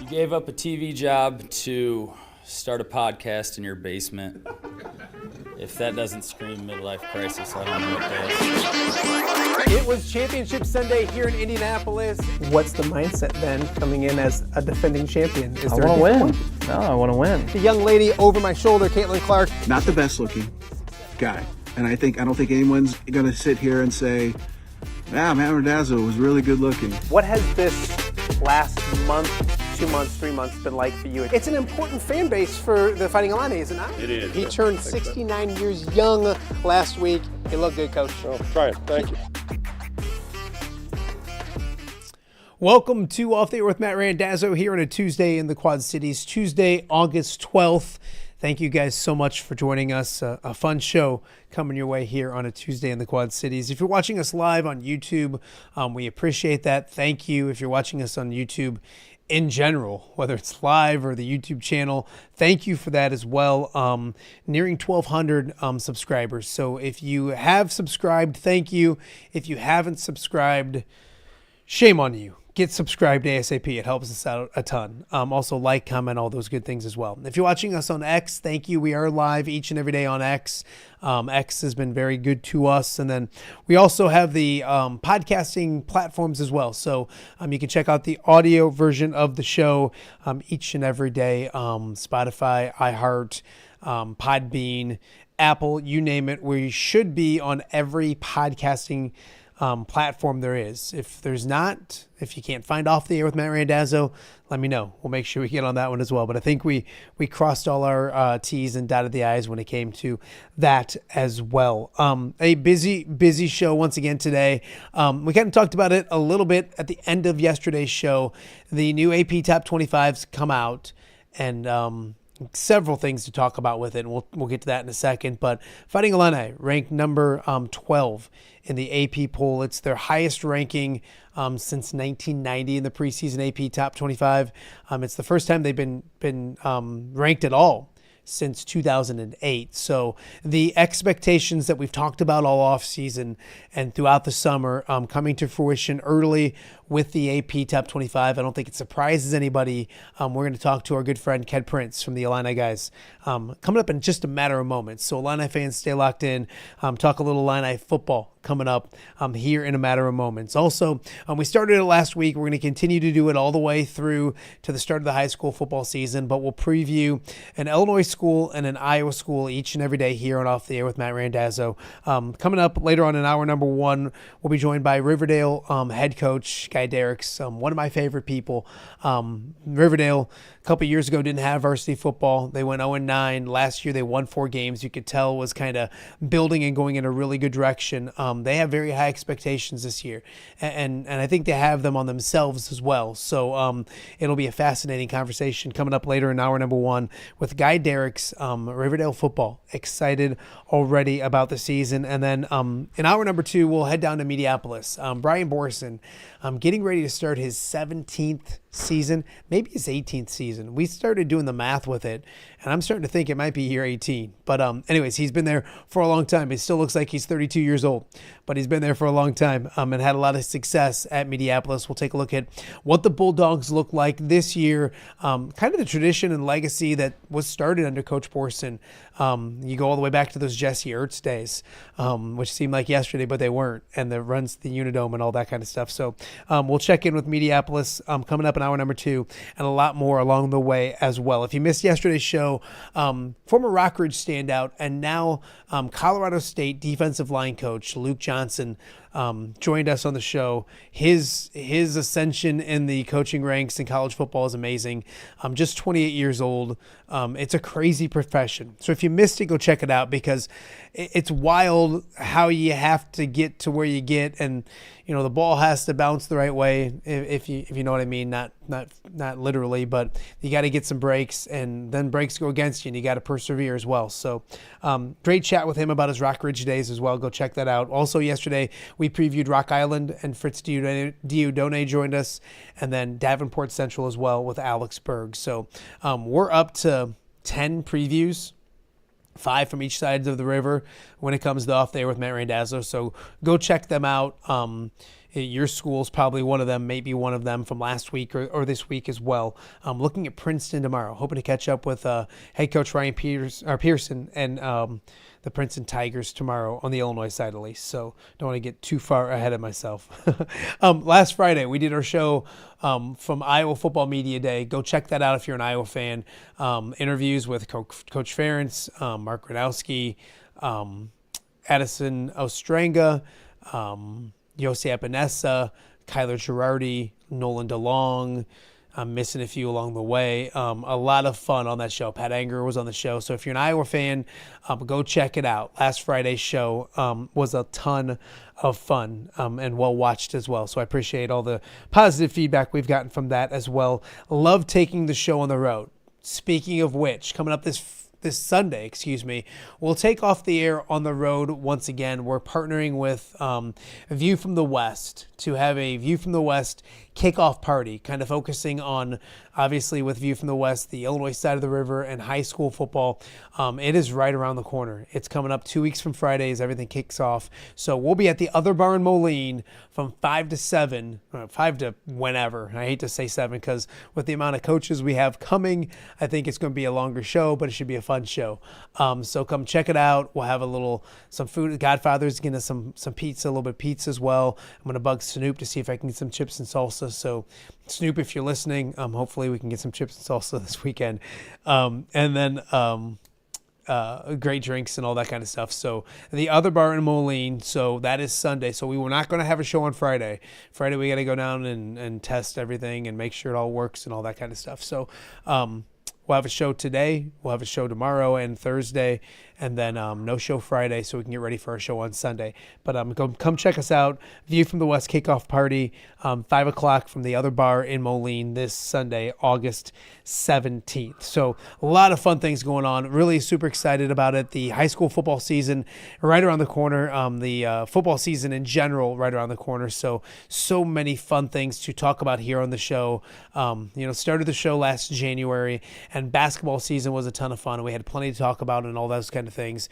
gave up a TV job to start a podcast in your basement. If that doesn't scream midlife crisis, I don't know what does. It was Championship Sunday here in Indianapolis. What's the mindset then coming in as a defending champion? I want to win. No, I want to win. The young lady over my shoulder, Caitlin Clark. Not the best looking guy. And I don't think anyone's going to sit here and say, Matt Randazzo was really good looking. What has this last month, 2 months, 3 months been like for you? It's an important fan base for the Fighting Illini, is it not? It is. He turned 69 years young last week. You look good, Coach. Oh, try it. Thank you. Welcome to Off the Air with Matt Randazzo here on a Tuesday in the Quad Cities, Tuesday, August 12th. Thank you guys so much for joining us. A fun show coming your way here on a Tuesday in the Quad Cities. If you're watching us live on YouTube, we appreciate that. Thank you. If you're watching us on YouTube in general, whether it's live or the YouTube channel, thank you for that as well. Nearing 1,200 subscribers. So if you have subscribed, thank you. If you haven't subscribed, shame on you. Get subscribed ASAP. It helps us out a ton. Also like, comment, all those good things as well. If you're watching us on X, thank you. We are live each and every day on X. X has been very good to us. And then we also have the podcasting platforms as well. So you can check out the audio version of the show each and every day. Spotify, iHeart, Podbean, Apple, you name it. We should be on every podcasting platform there is. If there's not, if you can't find Off the Air with Matt Randazzo, let me know. We'll make sure we get on that one as well. But I think we crossed all our T's and dotted the I's when it came to that as well. A busy show once again today. We kind of talked about it a little bit at the end of yesterday's show. The new AP Top 25s come out, and several things to talk about with it, and we'll get to that in a second. But Fighting Illini ranked number 12 in the AP poll. It's their highest ranking since 1990 in the preseason AP Top 25. It's the first time they've been ranked at all since 2008. So the expectations that we've talked about all off season and throughout the summer coming to fruition early with the AP Top 25. I don't think it surprises anybody. We're going to talk to our good friend Ked Prince from the Illini guys coming up in just a matter of moments. So Illini fans, stay locked in. Talk a little Illini football coming up here in a matter of moments. Also, we started it last week. We're going to continue to do it all the way through to the start of the high school football season, but we'll preview an Illinois school and an Iowa school each and every day here on Off the Air with Matt Randazzo. Coming up later on in hour number 1, we'll be joined by Riverdale head coach Guy Dierikx, one of my favorite people. Riverdale a couple years ago didn't have varsity football. They went 0-9. Last year they won 4 games. You could tell was kind of building and going in a really good direction. They have very high expectations this year, and I think they have them on themselves as well. So it'll be a fascinating conversation coming up later in hour number 1 with Guy Dierikx, Riverdale football. Excited already about the season. And then in hour number 2, we'll head down to Mediaplis. Brian Borrison getting ready to start his 17th season, maybe his 18th season. We started doing the math with it, and I'm starting to think it might be year 18. But anyways, he's been there for a long time. He still looks like he's 32 years old, but he's been there for a long time and had a lot of success at Mediaplis. We'll take a look at what the Bulldogs look like this year, kind of the tradition and legacy that was started under Coach Borrison. You go all the way back to those Jesse Ertz days, which seemed like yesterday, but they weren't, and the runs to the Unidome and all that kind of stuff. So we'll check in with Mediaplis coming up in hour number 2, and a lot more along the way as well. If you missed yesterday's show, former Rockridge standout and now Colorado State defensive line coach Luke Johnson joined us on the show. His ascension in the coaching ranks in college football is amazing. Just 28 years old. It's a crazy profession. So if you missed it, go check it out, because it's wild how you have to get to where you get, and the ball has to bounce the right way, if you know what I mean. Not literally, but you got to get some breaks, and then breaks go against you, and you got to persevere as well. So great chat with him about his Rockridge days as well. Go check that out. Also yesterday we previewed Rock Island, and Fritz Diodone joined us, and then Davenport Central as well with Alex Berg. So we're up to 10 previews 5 from each side of the river when it comes to Off the Air with Matt Randazzo. So go check them out. Your school's probably one of them, maybe one of them from last week or this week as well. I'm looking at Princeton tomorrow, hoping to catch up with head coach Ryan Pearson and the Princeton Tigers tomorrow on the Illinois side at least. So don't want to get too far ahead of myself. Last Friday, we did our show from Iowa Football Media Day. Go check that out if you're an Iowa fan. Interviews with Coach Ferentz, Mark Gronowski, Addison Ostranga, Yossi Epinesa, Kyler Girardi, Nolan DeLong. I'm missing a few along the way. A lot of fun on that show. Pat Anger was on the show. So if you're an Iowa fan, go check it out. Last Friday's show was a ton of fun and well watched as well. So I appreciate all the positive feedback we've gotten from that as well. Love taking the show on the road. Speaking of which, coming up this Sunday, we'll take Off the Air on the road once again. We're partnering with View from the West to have a View from the West kickoff party, kind of focusing on, obviously, with View from the West, the Illinois side of the river and high school football. It is right around the corner. It's coming up 2 weeks from Friday as everything kicks off. So we'll be at the Other Bar in Moline from 5 to 7, 5 to whenever. I hate to say 7 because with the amount of coaches we have coming, I think it's going to be a longer show, but it should be a fun show. So come check it out. We'll have some food. Godfather's getting us some pizza, a little bit of pizza as well. I'm going to bug Snoop to see if I can get some chips and salsa. So Snoop, if you're listening, hopefully we can get some chips and salsa this weekend. And then great drinks and all that kind of stuff. So the Other Bar in Moline, so that is Sunday. So we were not going to have a show on Friday. Friday we got to go down and test everything and make sure it all works and all that kind of stuff. So we'll have a show today. We'll have a show tomorrow and Thursday, and then no show Friday, so we can get ready for our show on Sunday. But come check us out. View from the West kickoff party, 5 o'clock from the Other Bar in Moline this Sunday, August 17th. So a lot of fun things going on. Really super excited about it. The high school football season right around the corner. The football season in general right around the corner. So many fun things to talk about here on the show. Started the show last January, and basketball season was a ton of fun. We had plenty to talk about and all those kind of things.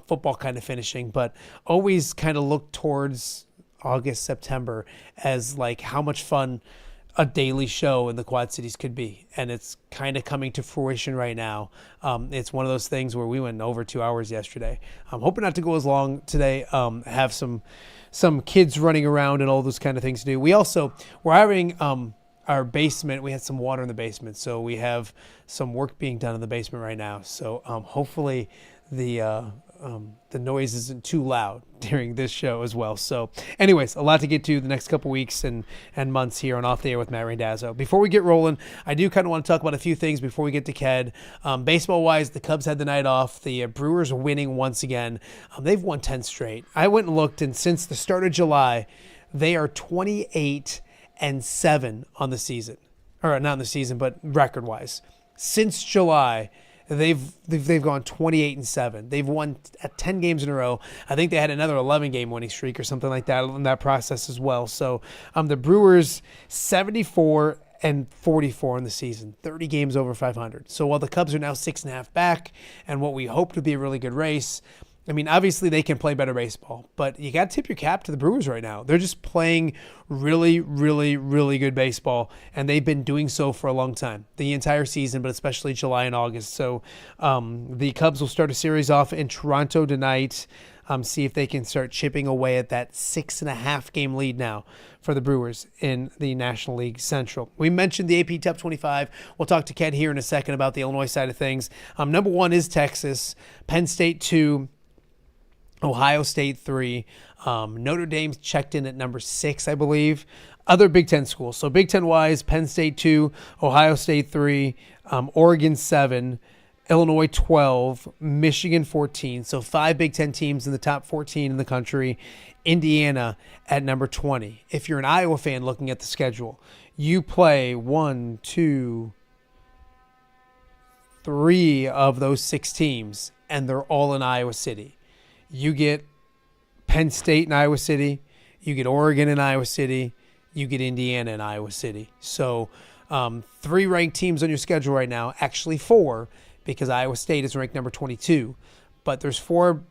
Football kind of finishing, but always kind of look towards August, September as like how much fun a daily show in the Quad Cities could be. And it's kind of coming to fruition right now. It's one of those things where we went over 2 hours yesterday. I'm hoping not to go as long today. Have some kids running around and all those kind of things to do. We're having our basement. We had some water in the basement, so we have some work being done in the basement right now. So hopefully the noise isn't too loud during this show as well. So anyways, a lot to get to the next couple weeks and months here on Off the Air with Matt Randazzo. Before we get rolling, I do kind of want to talk about a few things before we get to Ked. Baseball-wise, the Cubs had the night off. The Brewers are winning once again. They've won 10 straight. I went and looked, and since the start of July, they are 28-7 on the season. Or not in the season, but record-wise. Since July, they've gone 28-7. They've won 10 games in a row. I think they had another 11-game winning streak or something like that in that process as well. So the Brewers 74-44 in the season, 30 games over 500. So while the Cubs are now 6.5 back, and what we hope to be a really good race, I mean, obviously they can play better baseball, but you got to tip your cap to the Brewers right now. They're just playing really, really, really good baseball, and they've been doing so for a long time, the entire season, but especially July and August. So the Cubs will start a series off in Toronto tonight, see if they can start chipping away at that 6.5 game lead now for the Brewers in the National League Central. We mentioned the AP Top 25. We'll talk to Ked here in a second about the Illinois side of things. Number 1 is Texas, Penn State 2, Ohio State 3. Notre Dame checked in at number 6, I believe. Other Big Ten schools. So Big Ten-wise, Penn State 2, Ohio State 3, Oregon 7, Illinois 12, Michigan 14. So 5 Big Ten teams in the top 14 in the country. Indiana at number 20. If you're an Iowa fan looking at the schedule, you play 1, 2, 3 of those 6 teams, and they're all in Iowa City. You get Penn State in Iowa City, you get Oregon in Iowa City, you get Indiana in Iowa City. So 3 ranked teams on your schedule right now, actually 4, because Iowa State is ranked number 22. But there's 4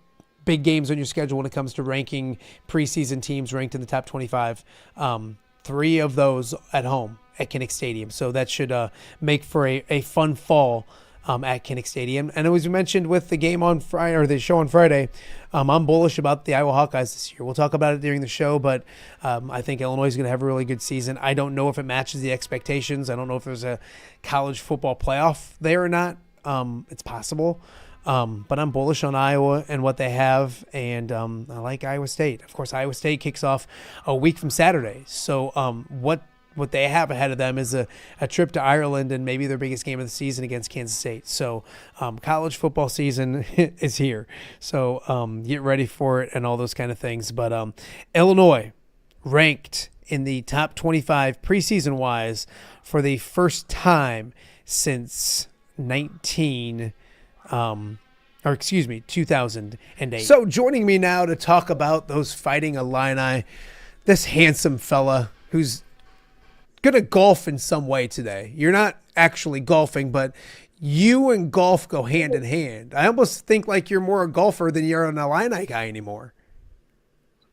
big games on your schedule when it comes to ranking preseason teams ranked in the top 25. 3 of those at home at Kinnick Stadium. So that should make for a fun fall at Kinnick Stadium. And as we mentioned with the game on Friday, or the show on Friday, I'm bullish about the Iowa Hawkeyes this year. We'll talk about it during the show, but I think Illinois is going to have a really good season. I don't know if it matches the expectations. I don't know if there's a college football playoff there or not. It's possible. But I'm bullish on Iowa and what they have, and I like Iowa State. Of course, Iowa State kicks off a week from Saturday. So what they have ahead of them is a trip to Ireland and maybe their biggest game of the season against Kansas State. So college football season is here. So get ready for it and all those kind of things. But Illinois ranked in the top 25 preseason-wise for the first time since 2008. So joining me now to talk about those Fighting Illini, this handsome fella who's going to golf in some way today. You're not actually golfing, but you and golf go hand in hand. I almost think like you're more a golfer than you're an Illini guy anymore.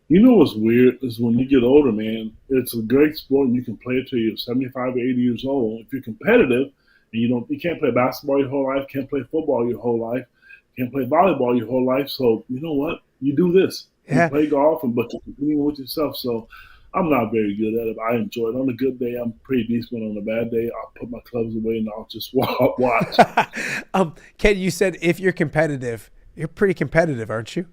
You know what's weird is when you get older, man, it's a great sport and you can play it till you're 75 or 80 years old. If you're competitive and you can't play basketball your whole life, can't play football your whole life, can't play volleyball your whole life. So you know what? You do this. Yeah. You play golf, but you're competing with yourself. So I'm not very good at it. I enjoy it. On a good day, I'm pretty decent. On a bad day, I'll put my clubs away and I'll just watch. Ken, you said if you're competitive, you're pretty competitive, aren't you?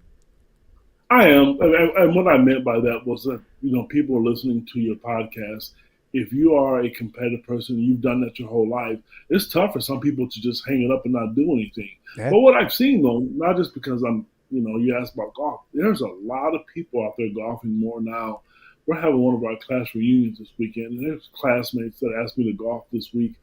I am. And what I meant by that was that, people are listening to your podcast. If you are a competitive person, you've done that your whole life, it's tough for some people to just hang it up and not do anything. Yeah. But what I've seen, though, not just because you asked about golf, there's a lot of people out there golfing more now. We're having one of our class reunions this weekend, and there's classmates that asked me to golf this week.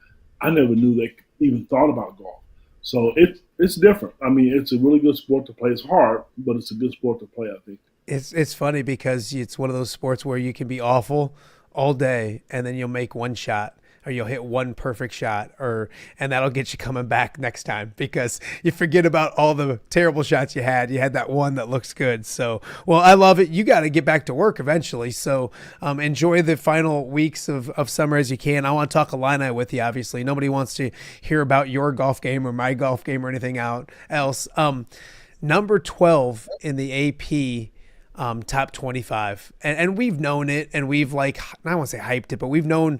I never knew they even thought about golf. So it's different. I mean, it's a really good sport to play. It's hard, but it's a good sport to play, I think. It's funny because it's one of those sports where you can be awful all day, and then you'll make one shot, or you'll hit one perfect shot, and that'll get you coming back next time because you forget about all the terrible shots you had. You had that one that looks good. So, well, I love it. You got to get back to work eventually. So enjoy the final weeks of summer as you can. I want to talk Illini with you, obviously. Nobody wants to hear about your golf game or my golf game or anything else. Number 12 in the AP top 25. And we've known it, and we've I don't want to say hyped it, but we've known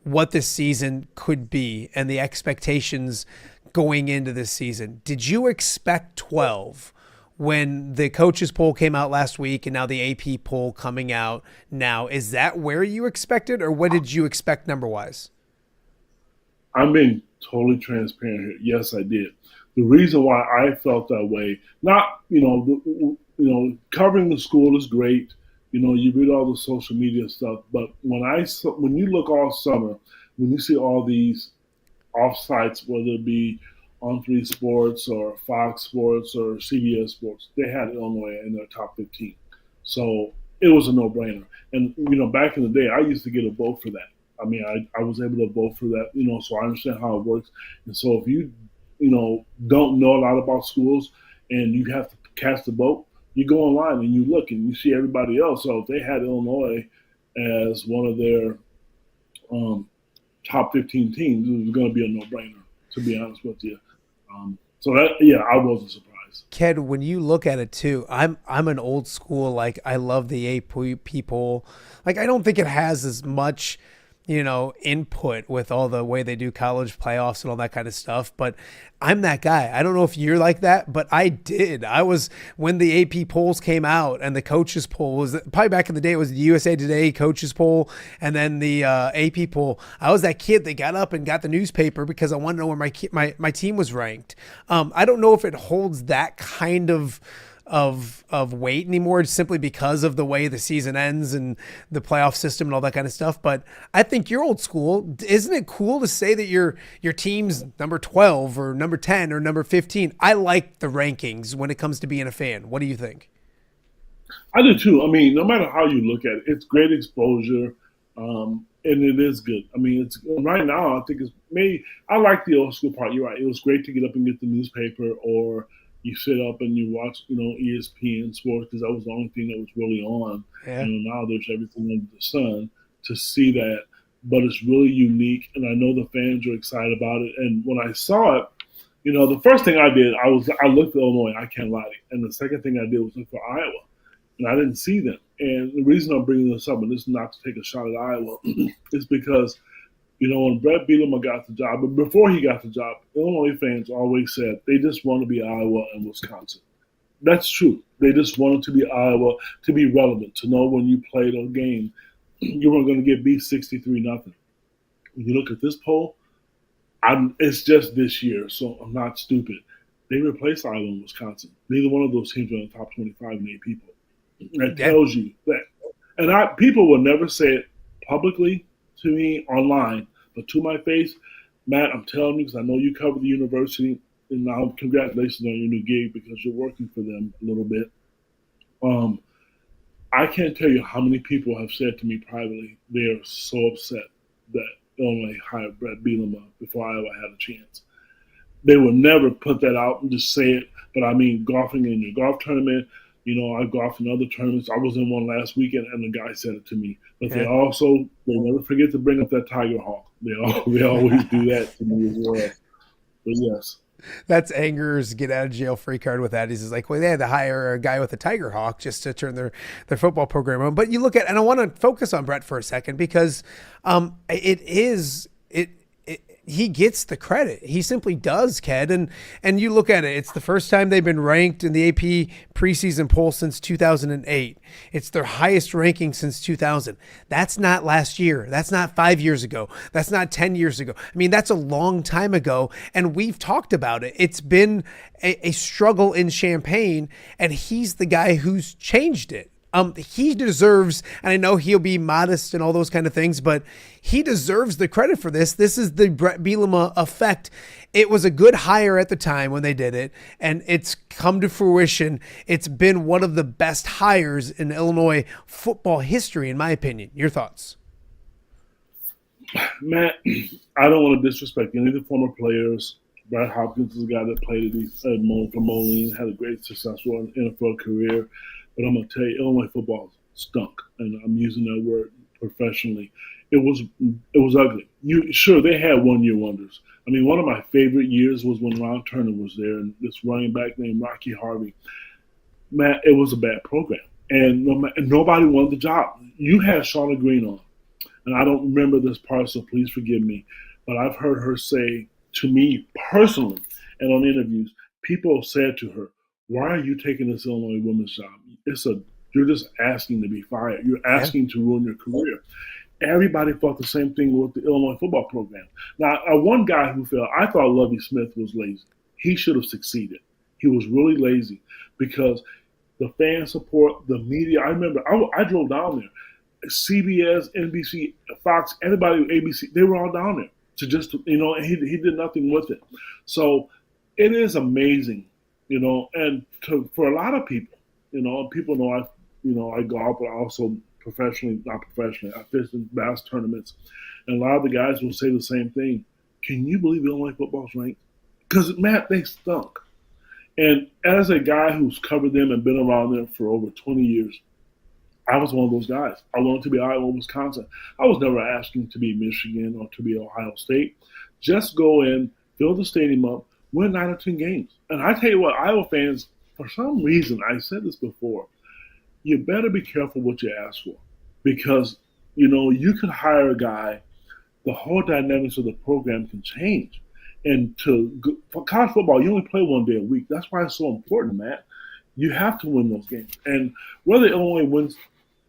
what this season could be and the expectations going into this season. Did you expect 12 when the coaches poll came out last week and now the AP poll coming out now? Is that where you expected, or what did you expect number-wise? I'm being totally transparent here. Yes, I did. The reason why I felt that way, not, covering the school is great. You read all the social media stuff, but when you look all summer, when you see all these off-sites, whether it be On3 Sports or Fox Sports or CBS Sports, they had Illinois in their top 15. So it was a no-brainer. And, back in the day, I used to get a vote for that. I mean, I was able to vote for that, so I understand how it works. And so if you, don't know a lot about schools and you have to cast a vote, you go online and you look and you see everybody else. So if they had Illinois as one of their top 15 teams, it was going to be a no-brainer, to be honest with you. I wasn't surprised. Ked, when you look at it too, I'm an old school. I love the AP poll. I don't think it has as much input with all the way they do college playoffs and all that kind of stuff. But I'm that guy. I don't know if you're like that, but I did. I was, when the AP polls came out and the coaches poll was probably back in the day, it was the USA Today coaches poll and then the AP poll. I was that kid that got up and got the newspaper because I wanted to know where my team was ranked. I don't know if it holds that kind of weight anymore, simply because of the way the season ends and the playoff system and all that kind of stuff. But I think you're old school. Isn't it cool to say that your team's number 12 or number 10 or number 15? I like the rankings when it comes to being a fan. What do you think? I do too. I mean, no matter how you look at it, it's great exposure. And it is good. I mean, it's right now, I think I like the old school part. You're right. It was great to get up and get the newspaper or, you sit up and you watch, ESPN Sports because that was the only thing that was really on. Yeah. Now there's everything under the sun to see that. But it's really unique, and I know the fans are excited about it. And when I saw it, the first thing I did, I looked at Illinois. I can't lie to you. And the second thing I did was look for Iowa, and I didn't see them. And the reason I'm bringing this up, and this is not to take a shot at Iowa, is because when Brett Bielema got the job, but before he got the job, Illinois fans always said they just want to be Iowa and Wisconsin. That's true. They just wanted to be Iowa, to be relevant, to know when you played a game, you weren't going to get beat 63-0. When you look at this poll, it's just this year, so I'm not stupid. They replaced Iowa and Wisconsin. Neither one of those teams are in the top 25 in 8 people. That tells you that. And people will never say it publicly to me online, but to my face, Matt, I'm telling you, because I know you cover the university, and now congratulations on your new gig because you're working for them a little bit. I can't tell you how many people have said to me privately they are so upset that Illinois hired Brett Bielema before Iowa had a chance. They will never put that out and just say it, but I mean golfing in your golf tournament, I golfed in other tournaments. I was in one last weekend, and the guy said it to me. But they never forget to bring up that Tiger Hawk. They always do that to me as well. But yes. That's Anger's get out of jail free card with that. He's just like, well, they had to hire a guy with a Tiger Hawk just to turn their football program on. But you look at, and I want to focus on Brett for a second because he gets the credit. He simply does, Ked. And you look at it, it's the first time they've been ranked in the AP preseason poll since 2008. It's their highest ranking since 2000. That's not last year. That's not 5 years ago. That's not 10 years ago. I mean, that's a long time ago, and we've talked about it. It's been a struggle in Champaign, and he's the guy who's changed it. He deserves, and I know he'll be modest and all those kind of things, but he deserves the credit for this. This is the Brett Bielema effect. It was a good hire at the time when they did it, and it's come to fruition. It's been one of the best hires in Illinois football history, in my opinion. Your thoughts? Matt, I don't want to disrespect any of the former players. Brad Hopkins is a guy that played at Moline, had a great successful NFL career. But I'm going to tell you, Illinois football stunk, and I'm using that word professionally. It was ugly. Sure, they had one-year wonders. I mean, one of my favorite years was when Ron Turner was there, and this running back named Rocky Harvey. Man, it was a bad program, and nobody wanted the job. You had Shauna Green on, and I don't remember this part, so please forgive me, but I've heard her say to me personally and on interviews, people said to her, why are you taking this Illinois women's job? You're just asking to be fired. You're asking to ruin your career. Everybody thought the same thing with the Illinois football program. Now, one guy who felt, I thought Lovie Smith was lazy. He should have succeeded. He was really lazy because the fan support, the media. I remember I drove down there. CBS, NBC, Fox, everybody, ABC, they were all down there to just, and he did nothing with it. So it is amazing. And for a lot of people, people know I golf, but I also not professionally, I fish in bass tournaments. And a lot of the guys will say the same thing. Can you believe Illinois football's ranked? Because, Matt, they stunk. And as a guy who's covered them and been around them for over 20 years, I was one of those guys. I wanted to be Iowa, Wisconsin. I was never asking to be Michigan or to be Ohio State. Just go in, fill the stadium up, win 9 or 10 games. And I tell you what, Iowa fans, for some reason, I said this before, you better be careful what you ask for. Because, you can hire a guy, the whole dynamics of the program can change. And for college football, you only play one day a week. That's why it's so important, Matt. You have to win those games. And whether Illinois wins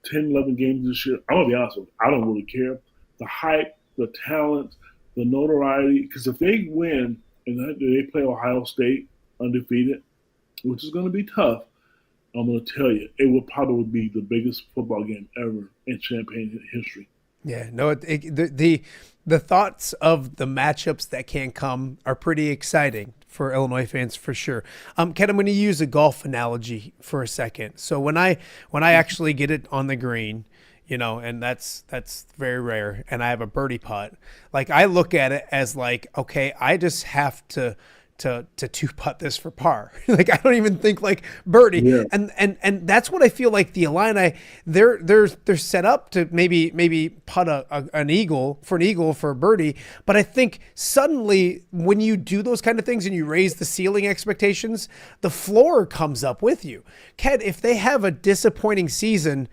10, 11 games this year, I'm going to be honest with you, I don't really care. The hype, the talent, the notoriety, because if they win and they play Ohio State undefeated, which is going to be tough, I'm going to tell you, it will probably be the biggest football game ever in Champaign history. Yeah, no, the thoughts of the matchups that can come are pretty exciting for Illinois fans for sure. Ken, I'm going to use a golf analogy for a second. So when I actually get it on the green, and that's very rare, and I have a birdie putt, like I look at it as like, okay, I just have to to two-putt this for par. Like, I don't even think like birdie. Yeah. And that's what I feel like the Illini, they're set up to maybe putt an eagle for a birdie. But I think suddenly when you do those kind of things and you raise the ceiling expectations, the floor comes up with you. Ked, if they have a disappointing season,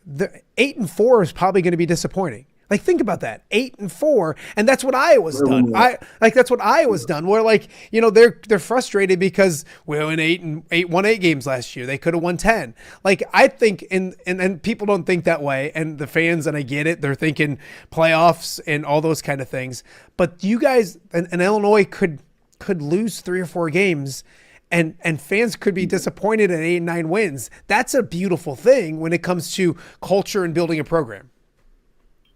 the 8-4 is probably going to be disappointing. Like, think about that, 8-4, and that's what Iowa's done. That's what Iowa's done. Where, like, you know, they're frustrated because we won 8 games last year. They could have won 10. Like, I think, and people don't think that way, and the fans, and I get it, they're thinking playoffs and all those kind of things. But you guys and Illinois could lose 3 or 4 games. And fans could be disappointed at 8 and 9 wins. That's a beautiful thing when it comes to culture and building a program.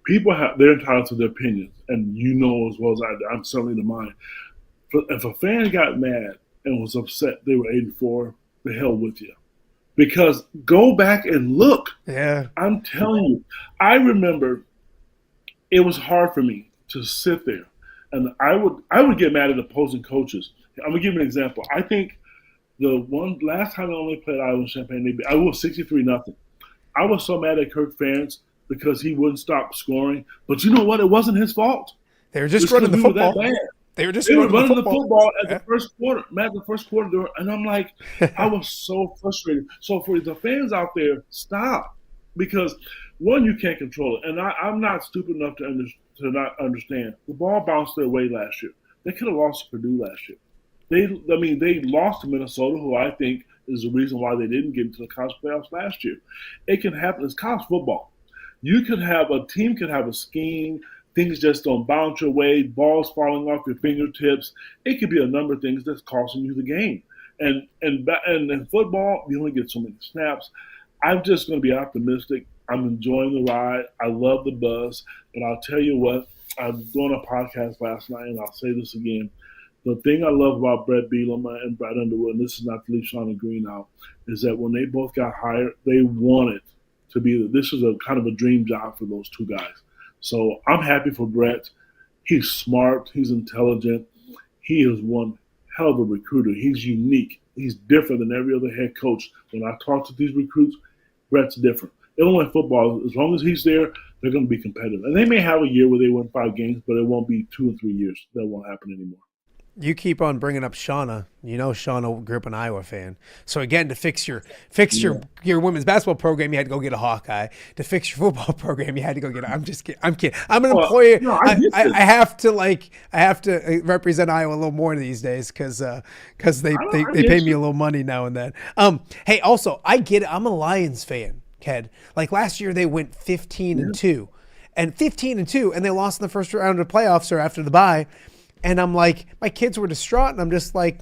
They're entitled to their opinions, and you know as well as I'm certainly to mine. But if a fan got mad and was upset they were 8-4, the hell with you. Because go back and look. Yeah. I'm telling you, I remember it was hard for me to sit there, and I would get mad at opposing coaches. I'm gonna give you an example. I think the one last time I only played Iowa in Champaign, I was 63-0. I was so mad at Kirk Ferentz because he wouldn't stop scoring. But you know what? It wasn't his fault. They were just running the football. They were running the football at the first quarter. Matt, the first quarter, and I'm like, I was so frustrated. So for the fans out there, stop. Because, one, you can't control it. And I'm not stupid enough to not understand. The ball bounced their way last year. They could have lost to Purdue last year. They lost to Minnesota, who I think is the reason why they didn't get into the college playoffs last year. It can happen. It's college football. A team could have a scheme, things just don't bounce your way, balls falling off your fingertips. It could be a number of things that's costing you the game. And in football, you only get so many snaps. I'm just going to be optimistic. I'm enjoying the ride. I love the buzz. But I'll tell you what, I was doing a podcast last night, and I'll say this again. The thing I love about Brett Bielema and Brad Underwood, and this is not to leave Shauna Green out, is that when they both got hired, they wanted to be. This was a kind of a dream job for those two guys. So I'm happy for Brett. He's smart. He's intelligent. He is one hell of a recruiter. He's unique. He's different than every other head coach. When I talk to these recruits, Brett's different. Illinois football, as long as he's there, they're going to be competitive. And they may have a year where they win 5 games, but it won't be 2 or 3 years. That won't happen anymore. You keep on bringing up Shauna. You know Shauna grew up an Iowa fan. So again, to fix your women's basketball program, you had to go get a Hawkeye. To fix your football program, you had to go get. I'm just kidding. I'm kidding. I'm an employer. No, I have to represent Iowa a little more these days because they pay me a little money now and then. Hey, also I get it. I'm a Lions fan, Ked. Like last year they went 15-2, and 15-2, and they lost in the first round of the playoffs or after the bye. And I'm like, my kids were distraught, and I'm just like,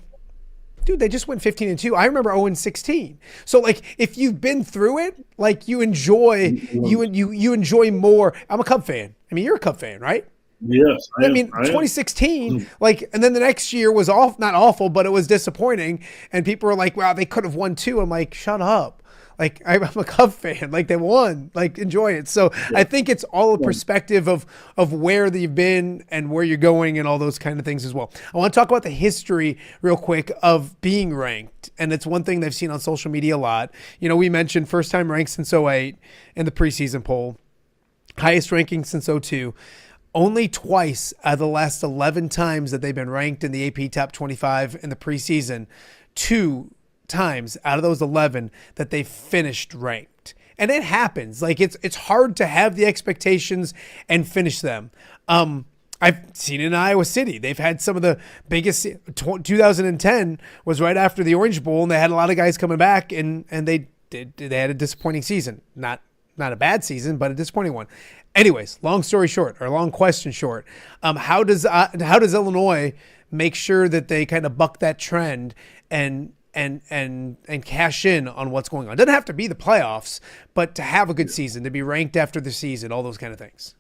dude, they just went 15-2. I remember 0-16. So like, if you've been through it, like you enjoy more. I'm a Cub fan. I mean, you're a Cub fan, right? Yes. I mean, 2016, like, and then the next year was not awful, but it was disappointing. And people were like, wow, they could have won 2. I'm like, shut up. Like, I'm a Cub fan. Like, they won. Like, enjoy it. So I think it's all a perspective of where you've been and where you're going and all those kind of things as well. I want to talk about the history real quick of being ranked. And it's one thing they've seen on social media a lot. You know, we mentioned first time ranked since 2008 in the preseason poll. Highest ranking since 2002. Only twice out of the last 11 times that they've been ranked in the AP Top 25 in the preseason, 2 times out of those 11 that they finished ranked. And it happens. Like it's hard to have the expectations and finish them. I've seen it in Iowa City. They've had some of the biggest. 2010 was right after the Orange Bowl, and they had a lot of guys coming back, and they had a disappointing season. Not a bad season, but a disappointing one. Anyways, long question short. How does Illinois make sure that they kind of buck that trend and cash in on what's going on? It doesn't have to be the playoffs, but to have a good season, to be ranked after the season, all those kind of things.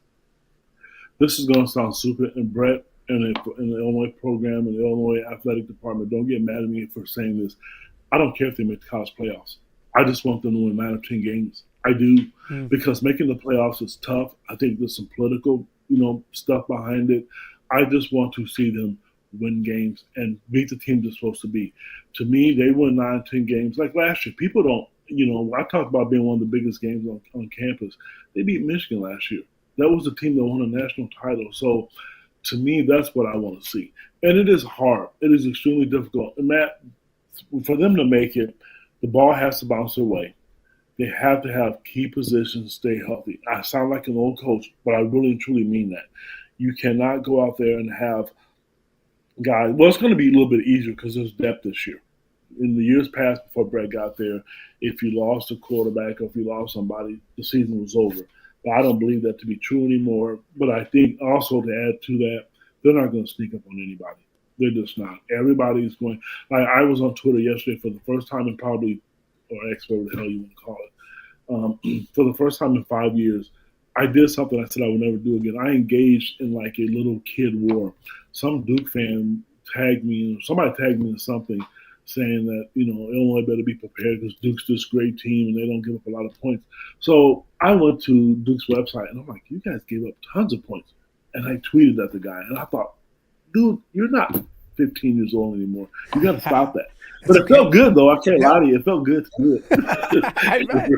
This is going to sound stupid, and Brett and the Illinois program and the Illinois athletic department, don't get mad at me for saying this. I don't care if they make the college playoffs. I just want them to win 9 or 10 games. I do, because making the playoffs is tough. I think there's some political, stuff behind it. I just want to see them win games, and beat the team they're supposed to be. To me, they won 9, 10 games. Like last year, people don't, I talked about being one of the biggest games on campus. They beat Michigan last year. That was the team that won a national title. So to me, that's what I want to see. And it is hard. It is extremely difficult. And Matt, for them to make it, the ball has to bounce their way. They have to have key positions, stay healthy. I sound like an old coach, but I really and truly mean that. You cannot go out there and have guys. Well, it's going to be a little bit easier because there's depth this year. In the years past, before Brett got there, if you lost a quarterback or if you lost somebody, the season was over. But I don't believe that to be true anymore. But I think also to add to that, they're not going to sneak up on anybody. They're just not. Everybody's going. Like I was on Twitter yesterday for the first time in probably, or X, whatever the hell you want to call it, for the first time in 5 years. I did something I said I would never do again. I engaged in like a little kid war. Some Duke fan tagged me, somebody tagged me in something saying that, Illinois better be prepared because Duke's this great team and they don't give up a lot of points. So I went to Duke's website and I'm like, you guys gave up tons of points. And I tweeted at the guy and I thought, dude, you're not 15 years old anymore. You got to stop that. But it felt good, though. I can't lie to you. It felt good to do it. I bet.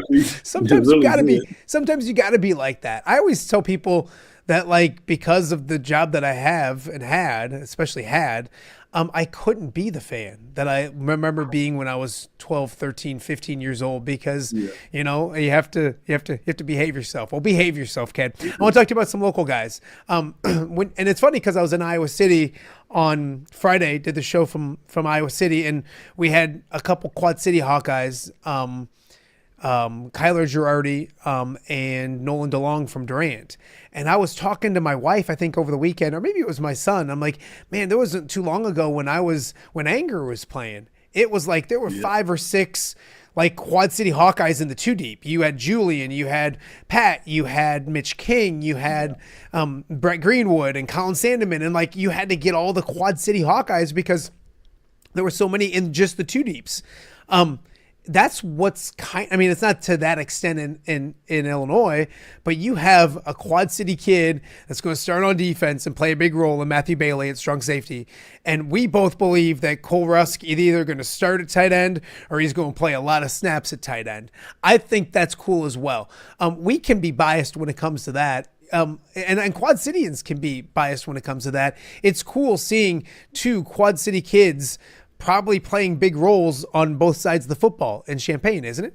Sometimes you got to be. Sometimes you got to be like that. I always tell people that, like, because of the job that I have and had, especially had, I couldn't be the fan that I remember being when I was 12, 13, 15 years old because, you have to behave yourself. Well, behave yourself, Ked. I want to talk to you about some local guys. And it's funny because I was in Iowa City on Friday, did the show from Iowa City, and we had a couple Quad City Hawkeyes, Kyler Girardi, and Nolan DeLong from Durant. And I was talking to my wife, I think over the weekend, or maybe it was my son. I'm like, man, there wasn't too long ago when Anger was playing. It was like there were 5 or 6 like Quad City Hawkeyes in the 2 deep. You had Julian, you had Pat, you had Mitch King, you had Brett Greenwood and Colin Sandeman. And like you had to get all the Quad City Hawkeyes because there were so many in just the 2 deeps. That's what's it's not to that extent in Illinois, but you have a Quad City kid that's going to start on defense and play a big role in Matthew Bailey at strong safety. And we both believe that Cole Rusk is either going to start at tight end or he's going to play a lot of snaps at tight end. I think that's cool as well. We can be biased when it comes to that. And Quad Cityans can be biased when it comes to that. It's cool seeing 2 Quad City kids probably playing big roles on both sides of the football in Champaign, isn't it?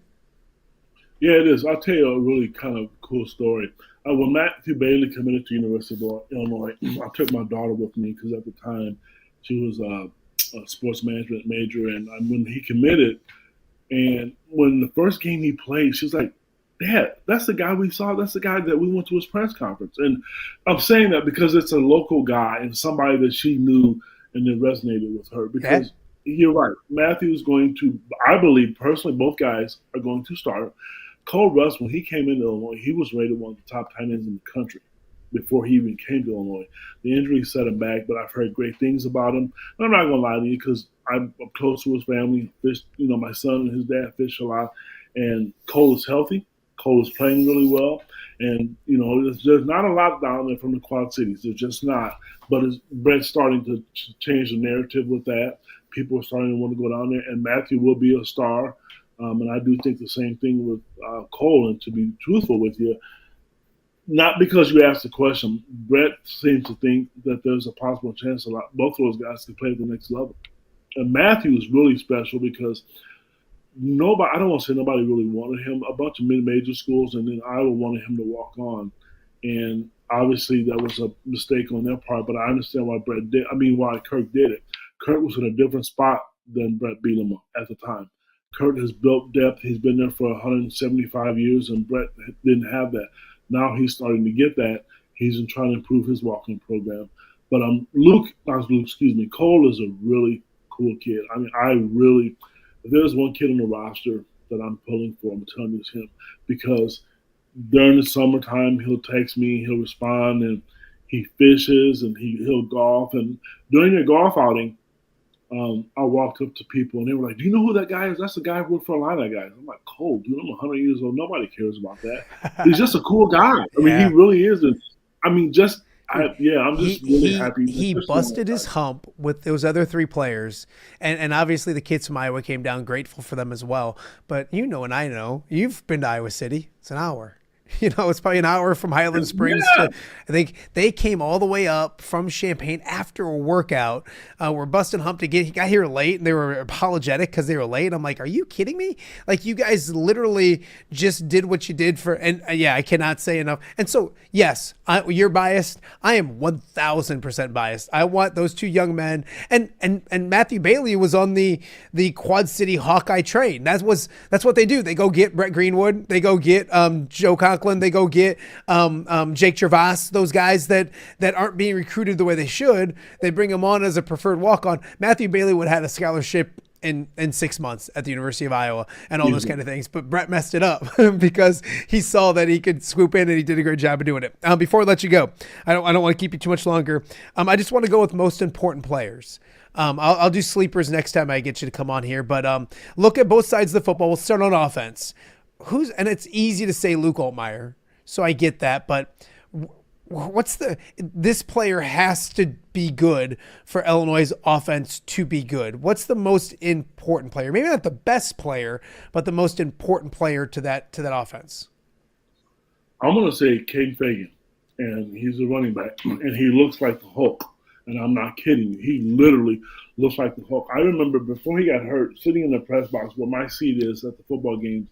Yeah, it is. I'll tell you a really kind of cool story. When Matthew Bailey committed to University of Illinois, I took my daughter with me because at the time she was a sports management major. And when he committed, and when the first game he played, she was like, Dad, that's the guy we saw. That's the guy that we went to his press conference. And I'm saying that because it's a local guy and somebody that she knew and it resonated with her because you're right. Matthew's going to, I believe personally, both guys are going to start. Cole Rusk, when he came into Illinois, he was rated one of the top tight ends in the country before he even came to Illinois. The injury set him back, but I've heard great things about him. And I'm not going to lie to you because I'm close to his family. Fish, my son and his dad fish a lot. And Cole is healthy. Cole is playing really well. And, there's not a lot down there from the Quad Cities. There's just not. But Brett's starting to change the narrative with that. People are starting to want to go down there. And Matthew will be a star. And I do think the same thing with Cole. And to be truthful with you, not because you asked the question, Brett seems to think that there's a possible chance both of those guys can play at the next level. And Matthew is really special because I don't want to say nobody really wanted him. A bunch of mid-major schools, and then Iowa wanted him to walk on. And obviously that was a mistake on their part, but I understand why why Kirk did it. Kirk was in a different spot than Brett Bielema at the time. Kirk has built depth. He's been there for 175 years, and Brett didn't have that. Now he's starting to get that. He's trying to improve his walking program. But Cole is a really cool kid. If there's one kid on the roster that I'm pulling for, I'm telling you it's him. Because during the summertime, he'll text me, he'll respond, and he fishes, and he'll golf. And during a golf outing, I walked up to people, and they were like, do you know who that guy is? That's the guy who worked for Illini guy. I'm like, Cole, dude, I'm 100 years old. Nobody cares about that. He's just a cool guy. He really is. And, I'm just really happy. He busted his hump with those other three players, and obviously the kids from Iowa came down, grateful for them as well. But you know, and I know, you've been to Iowa City. It's an hour. You know, it's probably an hour from Highland Springs to, I think they came all the way up from Champaign after a workout. We're busting hump he got here late, and they were apologetic because they were late. I'm like, are you kidding me? Like, you guys literally just did what you did yeah, I cannot say enough. And so, yes, you're biased. I am 1000% biased. I want those two young men, and Matthew Bailey was on the Quad City Hawkeye train. That's what they do. They go get Brett Greenwood. They go get Joe Conklin. They go get Jake Gervais, those guys that aren't being recruited the way they should. They bring them on as a preferred walk-on. Matthew Bailey would have had a scholarship in 6 months at the University of Iowa and all those kind of things. But Brett messed it up because he saw that he could swoop in, and he did a great job of doing it. Before I let you go, I don't want to keep you too much longer. I just want to go with most important players. I'll do sleepers next time I get you to come on here. But look at both sides of the football. We'll start on offense. And it's easy to say Luke Altmaier, so I get that, but this player has to be good for Illinois' offense to be good. What's the most important player? Maybe not the best player, but the most important player to that offense. I'm going to say Cade Fagan, and he's a running back, and he looks like the Hulk, and I'm not kidding you. He literally looks like the Hulk. I remember before he got hurt, sitting in the press box where my seat is at the football games,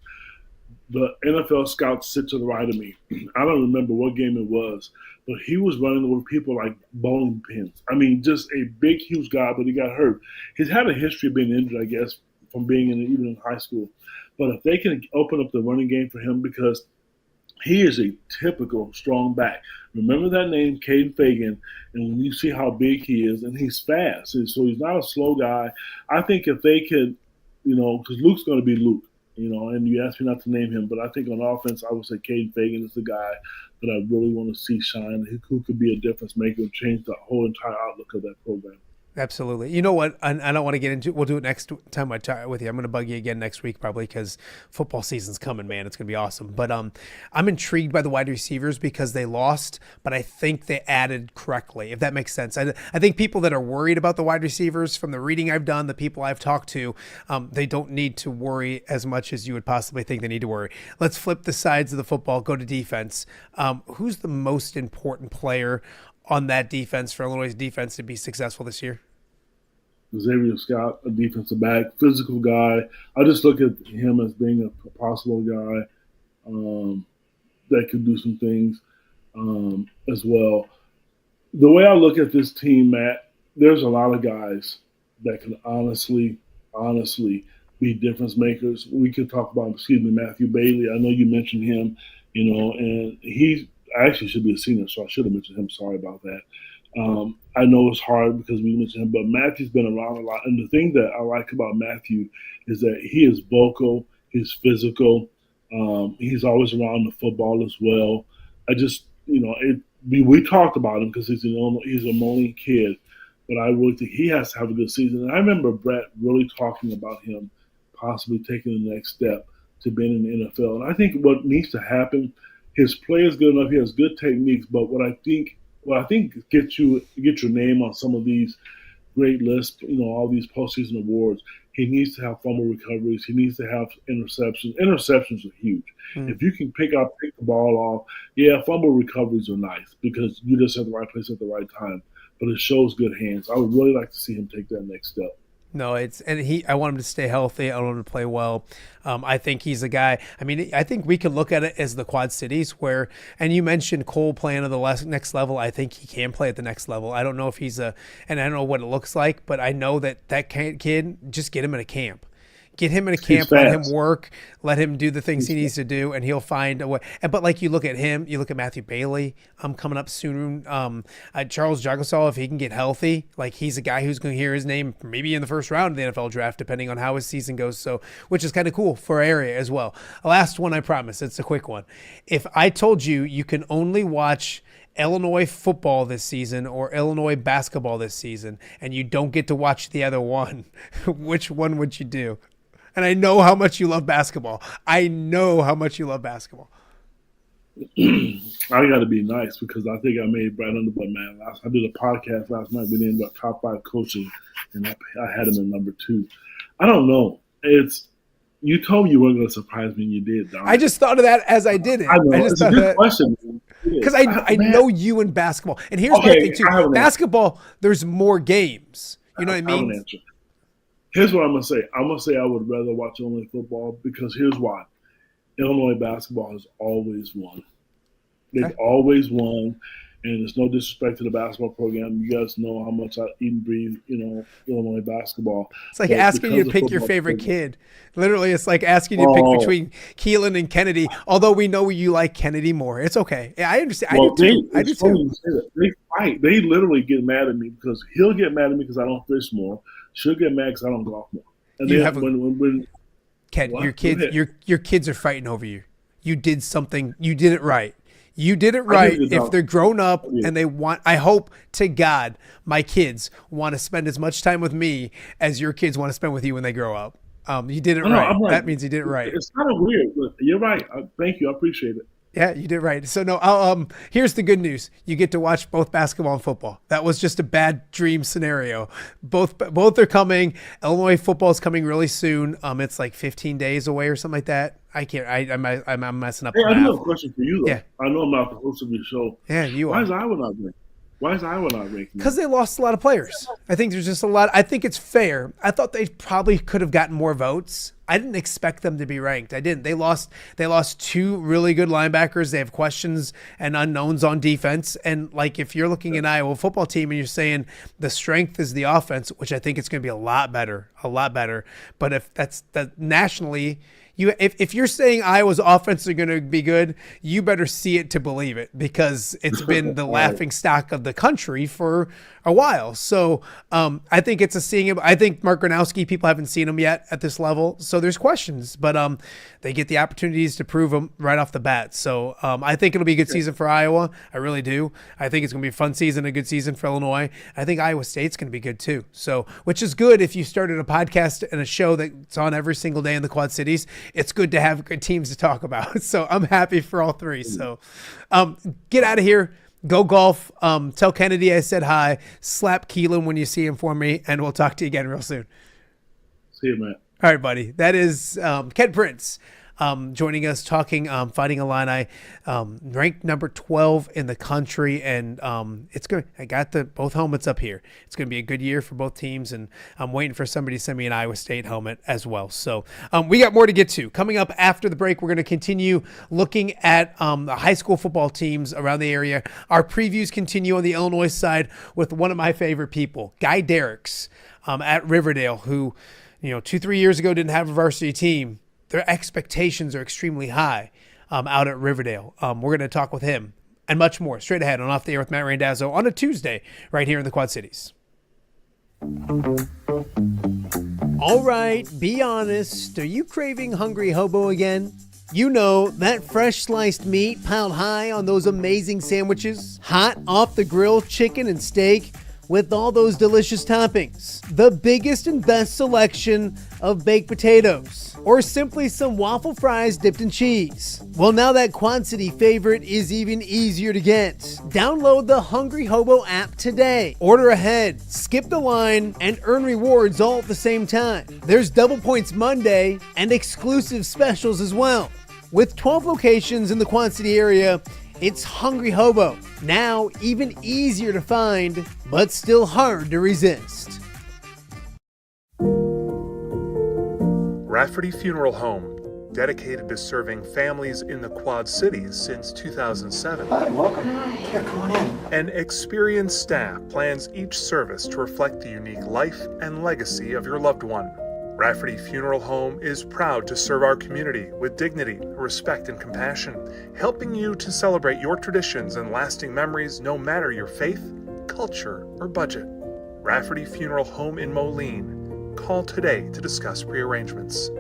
the NFL scouts sit to the right of me. I don't remember what game it was, but he was running with people like bowling pins. I mean, just a big, huge guy, but he got hurt. He's had a history of being injured, I guess, from being even in high school. But if they can open up the running game for him, because he is a typical strong back. Remember that name, Cade Fagan, and when you see how big he is, and he's fast, and so he's not a slow guy. I think if they could, because Luke's going to be Luke. And you asked me not to name him, but I think on offense, I would say Cade Fagan is the guy that I really want to see shine, who could be a difference maker and change the whole entire outlook of that program. Absolutely. You know what? I don't want to get into it. We'll do it next time I talk with you. I'm going to bug you again next week probably because football season's coming, man. It's going to be awesome. But I'm intrigued by the wide receivers because they lost, but I think they added correctly, if that makes sense. I think people that are worried about the wide receivers, from the reading I've done, the people I've talked to, they don't need to worry as much as you would possibly think they need to worry. Let's flip the sides of the football, go to defense. Who's the most important player on that defense for Illinois' defense to be successful this year? Xavier Scott, a defensive back, physical guy. I just look at him as being a possible guy that could do some things as well. The way I look at this team, Matt, there's a lot of guys that can honestly be difference makers. We could talk about, Matthew Bailey. I know you mentioned him, and he actually should be a senior, so I should have mentioned him. Sorry about that. I know it's hard because we mentioned him, but Matthew's been around a lot. And the thing that I like about Matthew is that he is vocal, he's physical, he's always around the football as well. I just, we talked about him because he's a Moline kid, but I really think he has to have a good season. And I remember Brett really talking about him possibly taking the next step to being in the NFL. And I think what needs to happen, his play is good enough, he has good techniques, but what I think get your name on some of these great lists, all these postseason awards. He needs to have fumble recoveries. He needs to have interceptions. Interceptions are huge. If you can pick the ball off, fumble recoveries are nice because you just at the right place at the right time. But it shows good hands. I would really like to see him take that next step. No, I want him to stay healthy. I want him to play well. I think he's a guy. I mean, I think we could look at it as the Quad Cities where, and you mentioned Cole playing at the next level. I think he can play at the next level. I don't know if and I don't know what it looks like, but I know that kid, just get him in a camp. Get him in a camp, let him work, let him do the things he needs to do, and he'll find a way. But like you look at him, you look at Matthew Bailey coming up soon. Charles Jagosal, if he can get healthy, like he's a guy who's going to hear his name maybe in the first round of the NFL draft, depending on how his season goes. So, which is kind of cool for our area as well. Last one, I promise. It's a quick one. If I told you can only watch Illinois football this season or Illinois basketball this season, and you don't get to watch the other one, which one would you do? And I know how much you love basketball. I got to be nice because I think I made Brad Underwood, man. I did a podcast last night. We named our top 5 coaches, and I had him at number 2. I don't know. You told me you weren't going to surprise me, and you did, Don. I just thought of that as I did it. I know. It's a good question. Because I know you in basketball. And here's my thing, too. Basketball, there's more games. You know what I mean? I have an answer. Here's what I'm going to say. I'm going to say I would rather watch Illinois football because here's why. Illinois basketball has always won. They've always won, and it's no disrespect to the basketball program. You guys know how much I eat and breathe, Illinois basketball. It's like asking you to pick your favorite kid. Literally, it's like asking you to pick between Keelan and Kennedy, although we know you like Kennedy more. It's okay. Yeah, I understand. Well, I do too. They fight. They literally get mad at me because he'll get mad at me because I don't fish more. She'll get mad because I don't golf more. And you then have when Ked, your kids are fighting over you. You did something. You did it right. You did it right. If they're grown up and they want, I hope to God my kids want to spend as much time with me as your kids want to spend with you when they grow up. You did it right. That means you did it right. It's kind of weird, but you're right. Thank you. I appreciate it. Yeah, you did right. So no, here's the good news. You get to watch both basketball and football. That was just a bad dream scenario. Both are coming. Illinois football is coming really soon. It's like 15 days away or something like that. I can't. I'm messing up. Hey, I do have a question for you, though. Yeah. I know I'm not the host of your show. Yeah, you Why are. is Iowa not ranked? Why is Iowa not ranked? Because they lost a lot of players. I think there's just a lot. I think it's fair. I thought they probably could have gotten more votes. I didn't expect them to be ranked. I didn't. They lost 2 really good linebackers. They have questions and unknowns on defense. And like if you're looking at Iowa football team and you're saying the strength is the offense, which I think it's going to be a lot better. But if that's nationally. If you're saying Iowa's offense are going to be good, you better see it to believe it because it's been the laughing stock of the country for a while. So I think it's a seeing him. I think Mark Gronowski, people haven't seen him yet at this level. So there's questions, but they get the opportunities to prove them right off the bat. So I think it'll be a good season for Iowa. I really do. I think it's going to be a fun season, a good season for Illinois. I think Iowa State's going to be good too. So, which is good if you started a podcast and a show that's on every single day in the Quad Cities. It's good to have good teams to talk about. So I'm happy for all 3. So get out of here. Go golf. Tell Kennedy I said hi. Slap Keelan when you see him for me, and we'll talk to you again real soon. See you, man. All right, buddy. That is Ked Prince joining us talking Fighting Illini, ranked number 12 in the country, and it's good. I got both helmets up here. It's going to be a good year for both teams, and I'm waiting for somebody to send me an Iowa State helmet as well. So we got more to get to. Coming up after the break, we're going to continue looking at the high school football teams around the area. Our previews continue on the Illinois side with one of my favorite people, Guy Dierikx at Riverdale, who 2-3 years ago didn't have a varsity team. Their expectations are extremely high out at Riverdale. We're going to talk with him and much more straight ahead on Off the Air with Matt Randazzo on a Tuesday right here in the Quad Cities. All right, be honest. Are you craving Hungry Hobo again? You know, that fresh sliced meat piled high on those amazing sandwiches, hot off the grill chicken and steak, with all those delicious toppings, the biggest and best selection of baked potatoes, or simply some waffle fries dipped in cheese. Well, now that Quad City favorite is even easier to get. Download the Hungry Hobo app today. Order ahead, skip the line, and earn rewards all at the same time. There's Double Points Monday and exclusive specials as well. With 12 locations in the Quad City area, it's Hungry Hobo, now even easier to find, but still hard to resist. Rafferty Funeral Home, dedicated to serving families in the Quad Cities since 2007. Hi, welcome. Yeah, come on in. An experienced staff plans each service to reflect the unique life and legacy of your loved one. Rafferty Funeral Home is proud to serve our community with dignity, respect, and compassion, helping you to celebrate your traditions and lasting memories no matter your faith, culture, or budget. Rafferty Funeral Home in Moline. Call today to discuss prearrangements.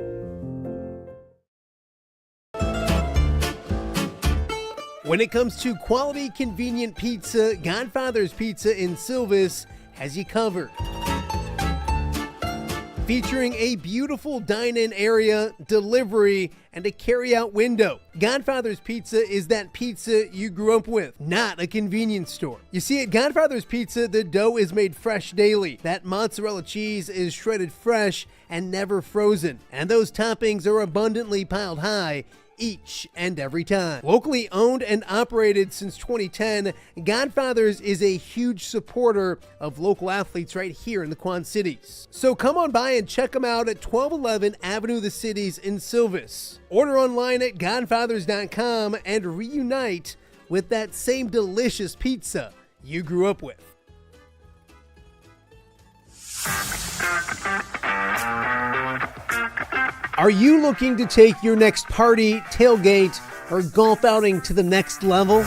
When it comes to quality, convenient pizza, Godfather's Pizza in Silvis has you covered. featuring a beautiful dine-in area, delivery, and a carry-out window. Godfather's Pizza is that pizza you grew up with, not a convenience store. You see, at Godfather's Pizza, the dough is made fresh daily. That mozzarella cheese is shredded fresh and never frozen. And those toppings are abundantly piled high each and every time. Locally owned and operated since 2010, Godfather's is a huge supporter of local athletes right here in the Quad Cities. So come on by and check them out at 1211 Avenue of the Cities in Silvis. Order online at godfathers.com and reunite with that same delicious pizza you grew up with. Are you looking to take your next party, tailgate, or golf outing to the next level?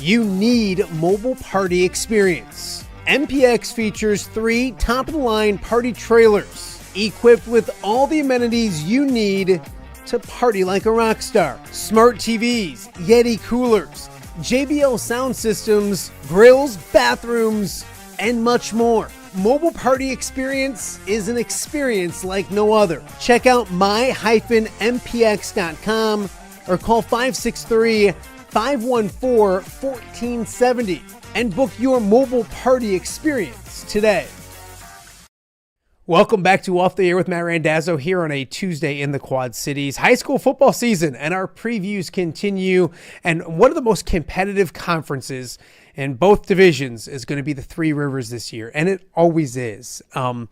You need Mobile Party Experience. MPX features 3 top-of-the-line party trailers equipped with all the amenities you need to party like a rock star. Smart TVs, Yeti coolers, JBL sound systems, grills, bathrooms, and much more. Mobile Party Experience is an experience like no other. Check out my-mpx.com or call 563-514-1470 and book your Mobile Party Experience today. Welcome back to Off the Air with Matt Randazzo here on a Tuesday in the Quad Cities. High school football season and our previews continue. And one of the most competitive conferences in both divisions is going to be the Three Rivers this year. And it always is. And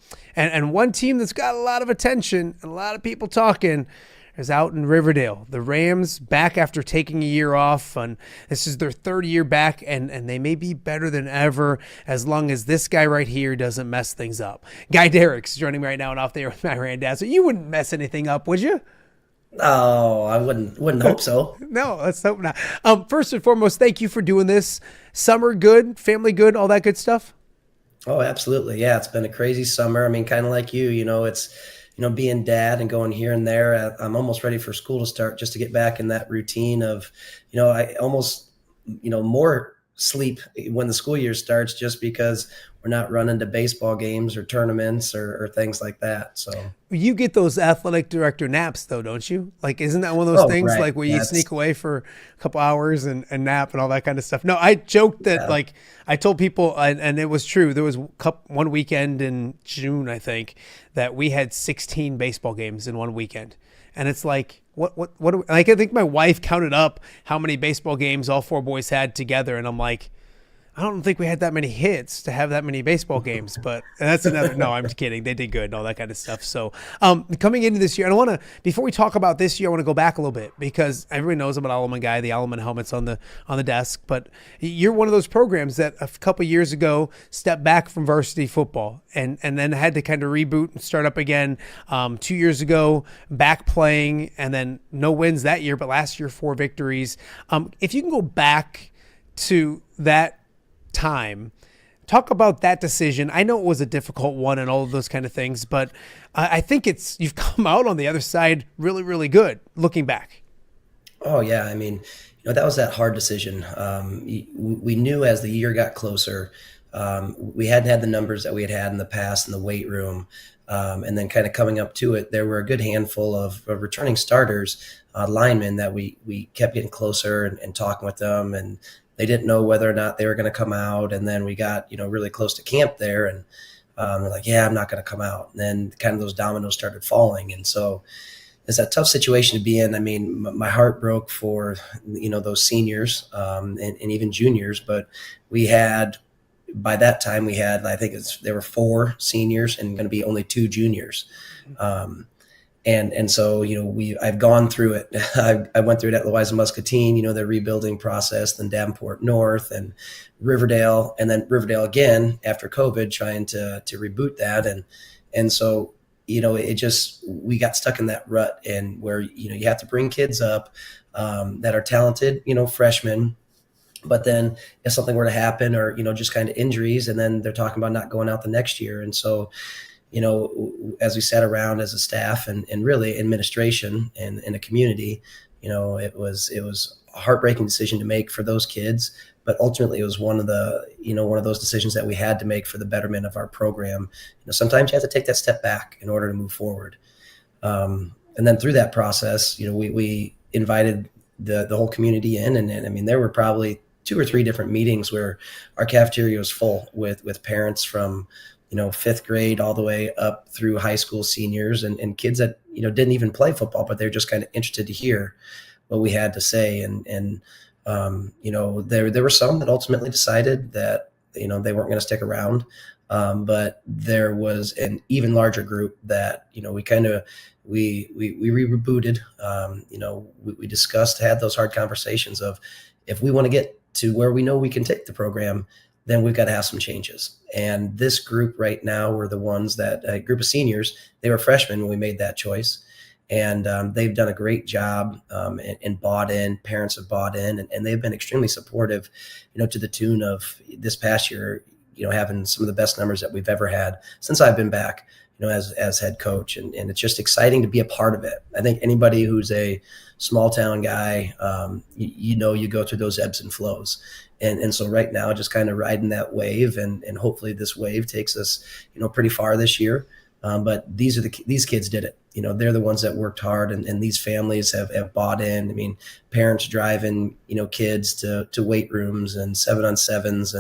one team that's got a lot of attention and a lot of people talking is out in Riverdale. The Rams back after taking a year off, and this is their 3rd year back, and they may be better than ever as long as this guy right here doesn't mess things up. Guy Dierikx joining me right now and Off the Air with Matt Randazzo. You wouldn't mess anything up, would you? Oh, I wouldn't hope so. No, let's hope not. First and foremost, thank you for doing this. Summer good, family good, all that good stuff? Oh, absolutely. Yeah, it's been a crazy summer. I mean, kind of like you, it's, being dad and going here and there. I'm almost ready for school to start just to get back in that routine of, I almost, more sleep when the school year starts just because we're not running to baseball games or tournaments or things like that. So you get those athletic director naps though, don't you? Like, isn't that one of those things right. like where you sneak away for a couple hours and nap and all that kind of stuff? No, I joked that like I told people, and it was true. There was one weekend in June, I think, that we had 16 baseball games in one weekend. And it's like, what, like, I think my wife counted up how many baseball games all 4 boys had together. And I'm like, I don't think we had that many hits to have that many baseball games, but that's another, no, I'm just kidding. They did good and all that kind of stuff. So coming into this year, and I want to, before we talk about this year, I want to go back a little bit because everybody knows I'm an Alleman guy, the Alleman helmet's on the desk, but you're one of those programs that a couple years ago stepped back from varsity football and then had to kind of reboot and start up again. 2 years ago, back playing, and then no wins that year, but last year 4 victories. If you can go back to that time, talk about that decision. I know it was a difficult one and all of those kind of things, but I think you've come out on the other side really, really good looking back. Oh yeah. I mean, that was that hard decision. We knew as the year got closer, we hadn't had the numbers that we had in the past in the weight room. And then kind of coming up to it, there were a good handful of returning starters, linemen that we kept getting closer and talking with them, and they didn't know whether or not they were going to come out. And then we got, really close to camp there, and they're like, yeah, I'm not going to come out. And then kind of those dominoes started falling. And so it's a tough situation to be in. I mean, my heart broke for, those seniors and even juniors, but by that time I think there were 4 seniors and going to be only 2 juniors. And so, I've gone through it. I went through it at Louisa Muscatine, the rebuilding process, then Davenport North and Riverdale, and then Riverdale again after COVID, trying to reboot that. And so, we got stuck in that rut, and where, you have to bring kids up that are talented, freshmen, but then if something were to happen or, just kind of injuries, and then they're talking about not going out the next year. And so, as we sat around as a staff and really administration and in a community, it was a heartbreaking decision to make for those kids. But ultimately, it was one of those decisions that we had to make for the betterment of our program. Sometimes you have to take that step back in order to move forward. And then through that process, we invited the whole community in, and I mean, there were probably 2 or 3 different meetings where our cafeteria was full with parents from 5th grade all the way up through high school seniors and kids that didn't even play football, but they're just kind of interested to hear what we had to say. And there were some that ultimately decided that they weren't going to stick around, but there was an even larger group that we rebooted. We discussed, had those hard conversations of, if we want to get to where we know we can take the program, then we've got to have some changes. And this group right now were the ones that, a group of seniors, they were freshmen when we made that choice. And they've done a great job and bought in. Parents have bought in, and they've been extremely supportive, to the tune of this past year, having some of the best numbers that we've ever had since I've been back, as head coach. And it's just exciting to be a part of it. I think anybody who's a small town guy, you go through those ebbs and flows. And so right now, just kind of riding that wave, and hopefully this wave takes us, pretty far this year. But these kids did it. They're the ones that worked hard, and these families have bought in. I mean, parents driving, kids to weight rooms and 7-on-7s,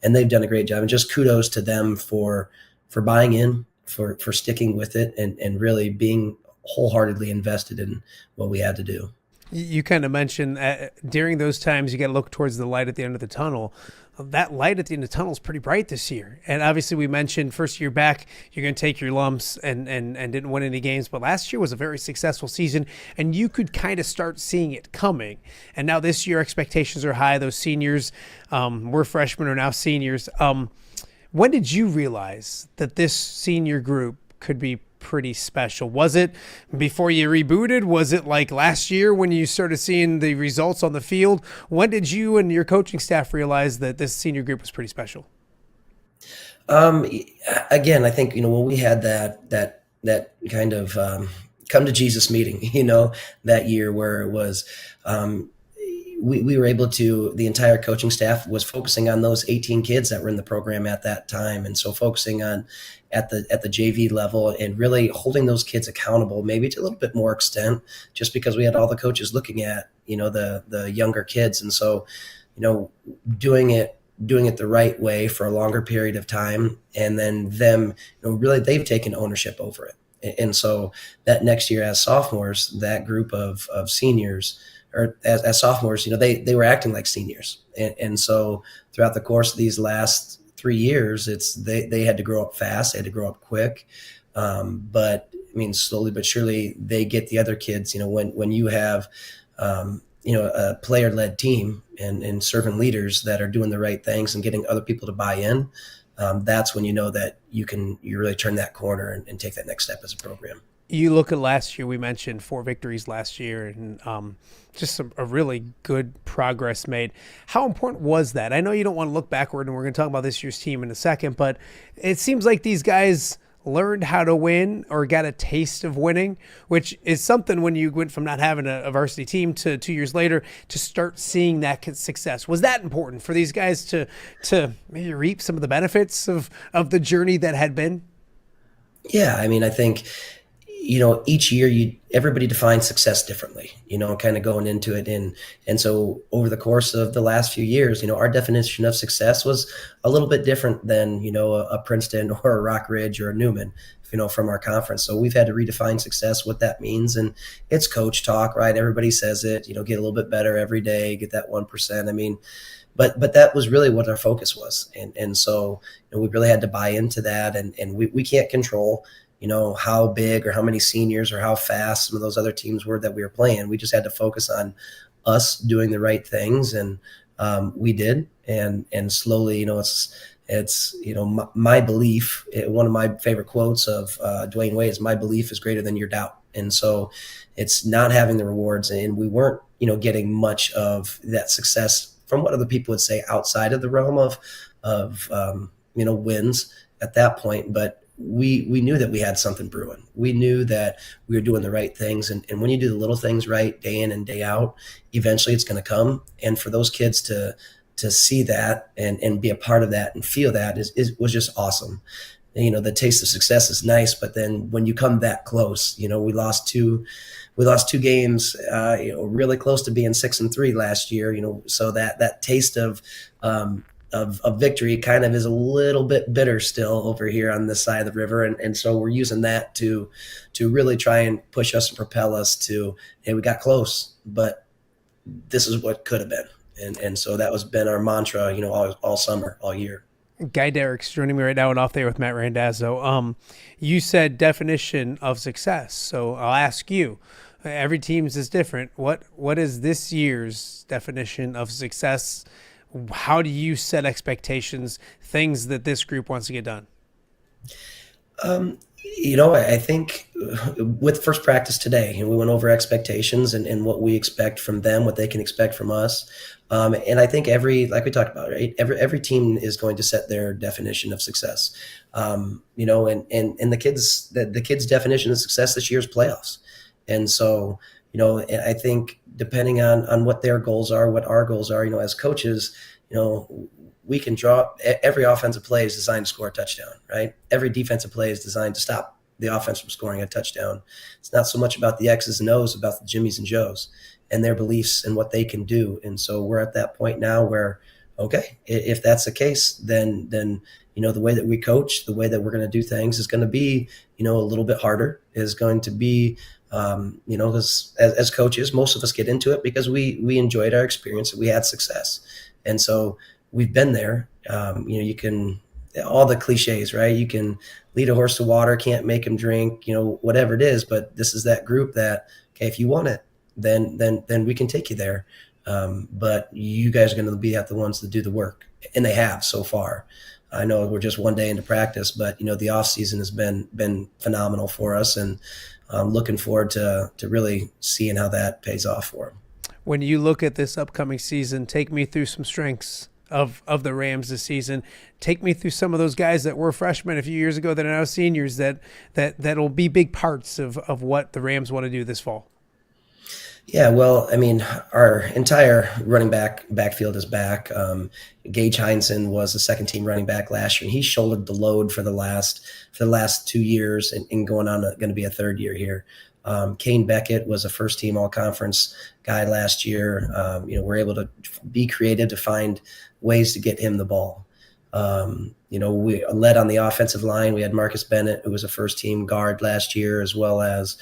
and they've done a great job. And just kudos to them for buying in, for sticking with it, and really being wholeheartedly invested in what we had to do. You kind of mentioned during those times you got to look towards the light at the end of the tunnel. That light at the end of the tunnel is pretty bright this year. And obviously we mentioned first year back, you're going to take your lumps and didn't win any games. But last year was a very successful season, and you could kind of start seeing it coming. And now this year expectations are high. Those seniors, were freshmen, are now seniors. When did you realize that this senior group could be pretty special? Was it before you rebooted? Was it like last year when you started seeing the results on the field? When did you and your coaching staff realize that this senior group was pretty special? Again, I think, when we had that kind of come to Jesus meeting, that year where it was, we were able to, the entire coaching staff was focusing on those 18 kids that were in the program at that time. And so focusing on at the JV level and really holding those kids accountable, maybe to a little bit more extent, just because we had all the coaches looking at, the younger kids. And so, doing it the right way for a longer period of time. And then them, really, they've taken ownership over it. And so that next year as sophomores, that group of seniors, or as sophomores, they were acting like seniors. And so throughout the course of these last 3 years, they had to grow up fast. They had to grow up quick. But I mean, slowly but surely they get the other kids, when you have, a player-led team and servant leaders that are doing the right things and getting other people to buy in, that's when you know that you really turn that corner and take that next step as a program. You look at last year, we mentioned 4 victories last year, and just a really good progress made. How important was that? I know you don't want to look backward, and we're going to talk about this year's team in a second, but it seems like these guys learned how to win or got a taste of winning, which is something when you went from not having a varsity team to 2 years later to start seeing that success. Was that important for these guys to maybe reap some of the benefits of the journey that had been? Yeah, I mean, I think each year everybody defines success differently, kind of going into it. And so over the course of the last few years, our definition of success was a little bit different than, a Princeton or a Rock Ridge or a Newman, from our conference. So we've had to redefine success, what that means. And it's coach talk, right? Everybody says it, get a little bit better every day, get that 1%. I mean, but that was really what our focus was. And so we really had to buy into that, and we can't control how big or how many seniors or how fast some of those other teams were that we were playing. We just had to focus on us doing the right things. And we did. And slowly, it's my belief, one of my favorite quotes of Dwayne Wade is, my belief is greater than your doubt. And so it's not having the rewards, and we weren't, getting much of that success from what other people would say outside of the realm of wins at that point. But we knew that we had something brewing. We knew that we were doing the right things. And when you do the little things right day in and day out, eventually it's going to come. And for those kids to see that and be a part of that and feel that was just awesome. And, the taste of success is nice, but then when you come that close, we lost two games, really close to being 6-3 last year, so that taste of victory kind of is a little bit bitter still over here on this side of the river. And so we're using that to really try and push us and propel us to, hey, we got close, but this is what could have been. And so that was been our mantra, all summer, all year. Guy Dierikx joining me right now and Off the Air with Matt Randazzo. You said definition of success. So I'll ask you, every team's is different. What is this year's definition of success? How do you set expectations, things that this group wants to get done? I think with first practice today, we went over expectations and what we expect from them, what they can expect from us. And I think like we talked about, right? Every team is going to set their definition of success. And the kids' definition of success this year is playoffs. And so, I think depending on what their goals are, what our goals are, as coaches, we can draw. Every offensive play is designed to score a touchdown, right? Every defensive play is designed to stop the offense from scoring a touchdown. It's not so much about the X's and O's, about the Jimmies and Joes and their beliefs and what they can do. And so we're at that point now where, okay, if that's the case, then the way that we coach, the way that we're going to do things is going to be, a little bit harder, is going to be, because as coaches, most of us get into it because we enjoyed our experience and we had success. And so we've been there. You can, all the cliches, right? You can lead a horse to water, can't make him drink, whatever it is. But this is that group that, okay, if you want it, then we can take you there. But you guys are going to be the ones to do the work, and they have so far. I know we're just one day into practice, but the off season has been phenomenal for us, and I'm looking forward to really seeing how that pays off for them. When you look at this upcoming season, take me through some strengths of the Rams this season. Take me through some of those guys that were freshmen a few years ago that are now seniors that'll be big parts of what the Rams want to do this fall. Yeah, well, our entire running backfield is back. Gage Heinsohn was a second team running back last year, and he shouldered the load for the last 2 years and going to be a third year here. Kane Beckett was a first team all conference guy last year. We're able to be creative to find ways to get him the ball. We led on the offensive line. We had Marcus Bennett, who was a first team guard last year, as well as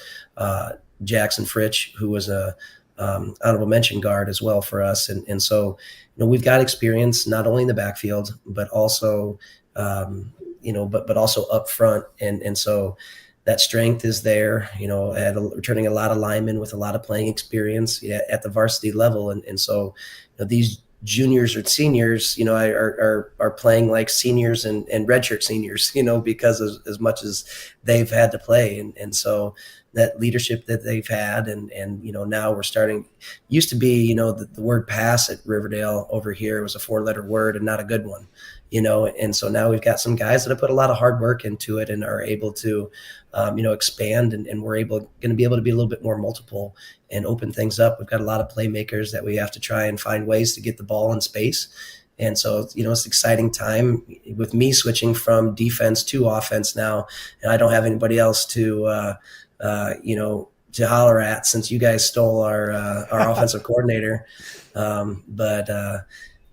Jackson Fritch, who was a honorable mention guard as well for us. And so, we've got experience not only in the backfield, but also, but also up front. And so that strength is there, returning a lot of linemen with a lot of playing experience at the varsity level. And so, these juniors or seniors, are playing like seniors and redshirt seniors, because as much as they've had to play. And so that leadership that they've had, and now we're starting, used to be, the word pass at Riverdale over here was a 4-letter word and not a good one, and so now we've got some guys that have put a lot of hard work into it and are able to, expand, and we're going to be able to be a little bit more multiple and open things up. We've got a lot of playmakers that we have to try and find ways to get the ball in space. And so, it's an exciting time with me switching from defense to offense now, and I don't have anybody else to holler at since you guys stole our offensive coordinator.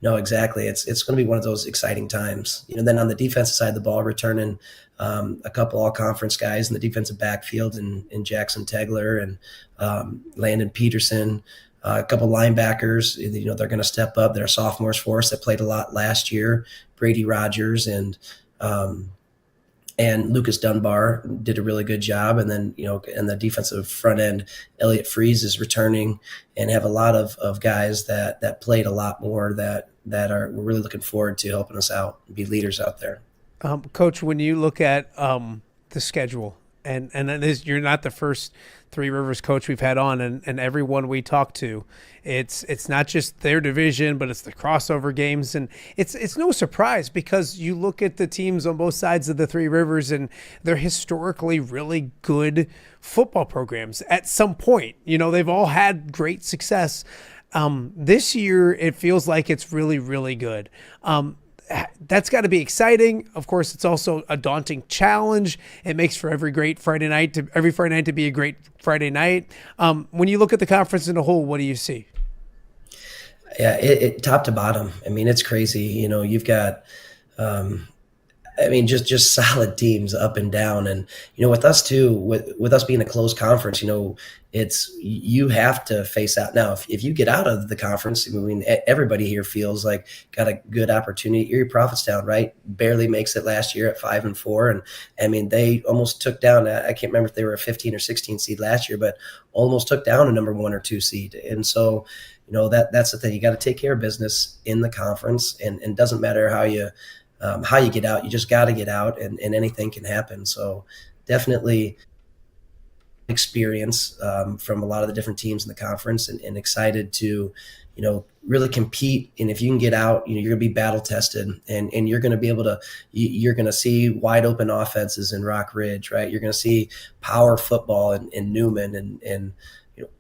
No, exactly. It's going to be one of those exciting times. Then on the defensive side of the ball, returning a couple all-conference guys in the defensive backfield, and Jackson Tegler and Landon Peterson, a couple linebackers. They're going to step up. They're sophomores for us that played a lot last year. Brady Rogers and Lucas Dunbar did a really good job. And then, in the defensive front end, Elliot Freeze is returning, and have a lot of guys that played a lot more that we're really looking forward to helping us out and be leaders out there. Coach, when you look at the schedule And that is, you're not the first Three Rivers coach we've had on, and everyone we talk to, it's not just their division, but it's the crossover games, and it's no surprise because you look at the teams on both sides of the Three Rivers, and they're historically really good football programs. At some point, they've all had great success. This year, it feels like it's really, really good. That's got to be exciting. Of course, it's also a daunting challenge. It makes for every Friday night to be a great Friday night. When you look at the conference in a whole, what do you see? Yeah, it top to bottom. I mean, it's crazy. You've got, just solid teams up and down. And, with us too, with us being a closed conference, you have to face out. Now, if you get out of the conference, everybody here feels like got a good opportunity. Erie Prophetstown, right? Barely makes it last year at 5-4. And they almost took down, I can't remember if they were a 15 or 16 seed last year, but almost took down a number 1 or 2 seed. And so, that's the thing. You got to take care of business in the conference, and it doesn't matter how you get out. You just got to get out, and anything can happen. So definitely experience from a lot of the different teams in the conference, and excited to, really compete. And if you can get out, you're going to be battle tested, and you're going to be able to, you're going to see wide open offenses in Rock Ridge, right? You're going to see power football in Newman, and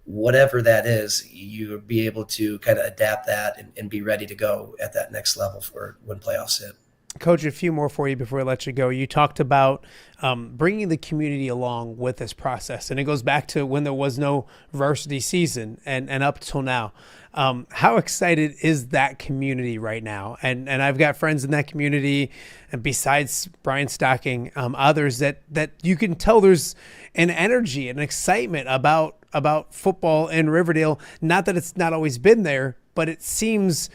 whatever that is, you'll be able to kind of adapt that and be ready to go at that next level for when playoffs hit. Coach, a few more for you before I let you go. You talked about bringing the community along with this process, and it goes back to when there was no varsity season and up till now. How excited is that community right now? And I've got friends in that community, and besides Brian Stocking, others that you can tell there's an energy and excitement about football in Riverdale. Not that it's not always been there, but it seems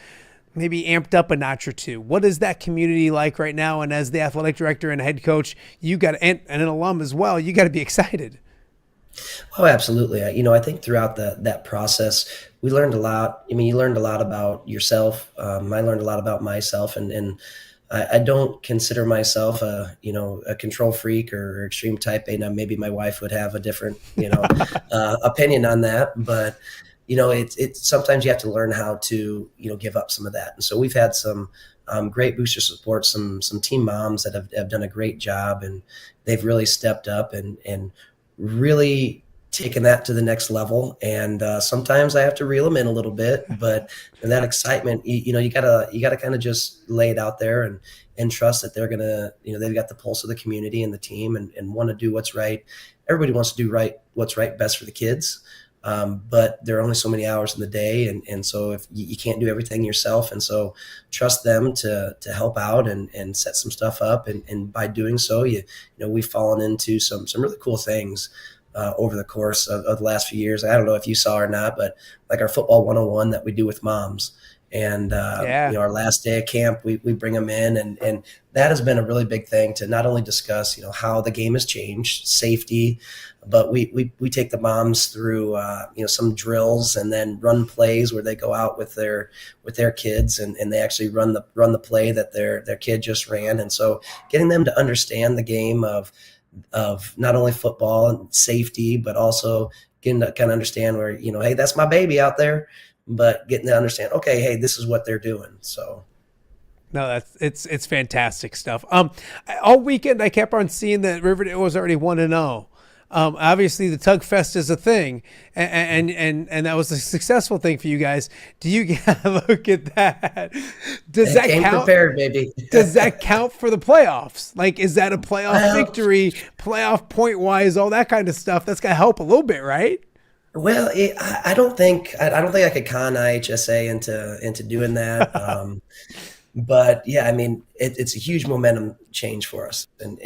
maybe amped up a notch or two. What is that community like right now? And as the athletic director and head coach, and an alum as well, you got to be excited. Oh, absolutely. I think throughout that process, we learned a lot. You learned a lot about yourself. I learned a lot about myself, and I don't consider myself a control freak or extreme type A. Now, maybe my wife would have a different, opinion on that, but it's sometimes you have to learn how to, give up some of that. And so we've had some great booster support, some team moms that have done a great job, and they've really stepped up and really taken that to the next level. And sometimes I have to reel them in a little bit, but that excitement, you gotta kind of just lay it out there and trust that they're gonna, they've got the pulse of the community and the team, and want to do what's right. Everybody wants to do what's right best for the kids. But there are only so many hours in the day. And so if you can't do everything yourself, and so trust them to help out and set some stuff up. And by doing so, we've fallen into some really cool things, over the course of the last few years. I don't know if you saw or not, but like our football 101 that we do with moms, and our last day of camp, we bring them in, and that has been a really big thing to not only discuss, how the game has changed, safety, but we take the moms through some drills, and then run plays where they go out with their kids, and they actually run the play that their kid just ran. And so getting them to understand the game of not only football and safety, but also getting to kind of understand where, hey, that's my baby out there, but getting to understand, okay, hey, this is what they're doing. So. No, it's fantastic stuff. All weekend I kept on seeing that Riverdale was already 1-0. Obviously the Tug Fest is a thing, and that was a successful thing for you guys. Do you get a look at that? Does that count? Prepared, baby. Does that count for the playoffs? Like, is that a playoff victory, playoff point wise, all that kind of stuff? That's got to help a little bit, right? Well, I don't think I could con IHSA into doing that. But yeah, it's a huge momentum change for us. And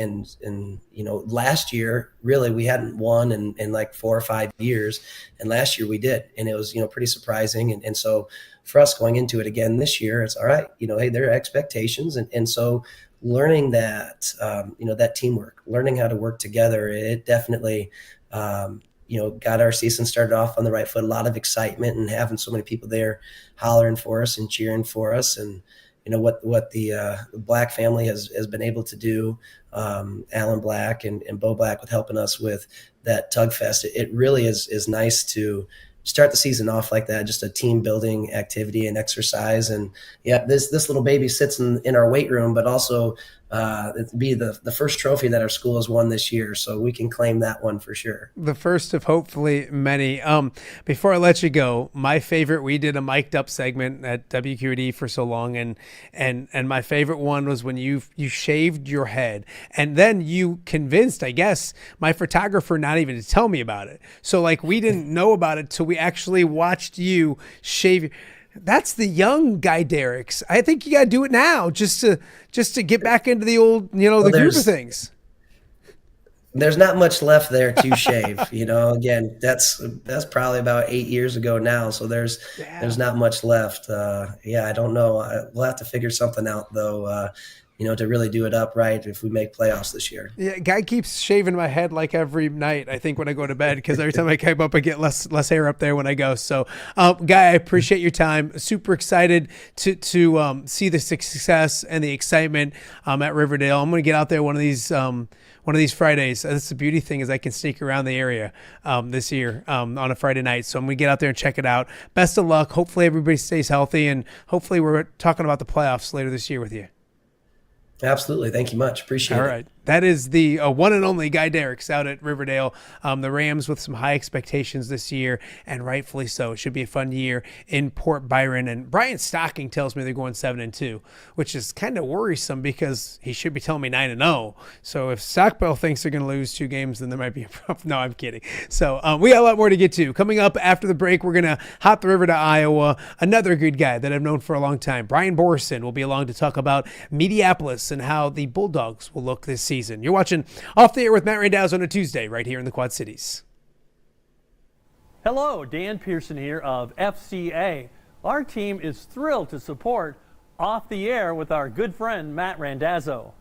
last year, really, we hadn't won in like 4 or 5 years. And last year we did. And it was, pretty surprising. And so for us going into it again this year, it's all right. Hey, there are expectations. And so learning that, that teamwork, learning how to work together, it definitely, got our season started off on the right foot. A lot of excitement, and having so many people there hollering for us and cheering for us. And what the Black family has been able to do, Alan Black and Bo Black with helping us with that Tug Fest. It really is nice to start the season off like that, just a team building activity and exercise. And yeah, this little baby sits in our weight room, but also it'd be the first trophy that our school has won this year. So we can claim that one for sure. The first of hopefully many. Before I let you go, my favorite, we did a mic'd up segment at WQD for so long. And my favorite one was when you shaved your head, and then you convinced, I guess, my photographer not even to tell me about it. So like, we didn't know about it till we actually watched you shave. That's the young Guy Dierikx. I think you got to do it now just to get back into the old, the group of things. There's not much left there to shave. Again, that's probably about 8 years ago now. So there's not much left. I don't know. We'll have to figure something out though. To really do it up right if we make playoffs this year. Yeah, Guy keeps shaving my head like every night, I think, when I go to bed, because every time I came up, I get less hair up there when I go. So, Guy, I appreciate your time. Super excited to see the success and the excitement at Riverdale. I'm going to get out there one of these Fridays. That's the beauty thing, is I can sneak around the area this year on a Friday night. So I'm going to get out there and check it out. Best of luck. Hopefully everybody stays healthy, and hopefully we're talking about the playoffs later this year with you. Absolutely. Thank you much. Appreciate it. All right. That is the one and only Guy Derks out at Riverdale. The Rams with some high expectations this year, and rightfully so. It should be a fun year in Port Byron. And Brian Stocking tells me they're going 7-2, which is kind of worrisome because he should be telling me 9-0. So if Stockbell thinks they're going to lose 2 games, then there might be a problem. No, I'm kidding. So we got a lot more to get to. Coming up after the break, we're going to hop the river to Iowa. Another good guy that I've known for a long time, Brian Borrison, will be along to talk about Mediaplis and how the Bulldogs will look this season. You're watching Off the Air with Matt Randazzo on a Tuesday right here in the Quad Cities. Hello, Dan Pearson here of FCA. Our team is thrilled to support Off the Air with our good friend Matt Randazzo.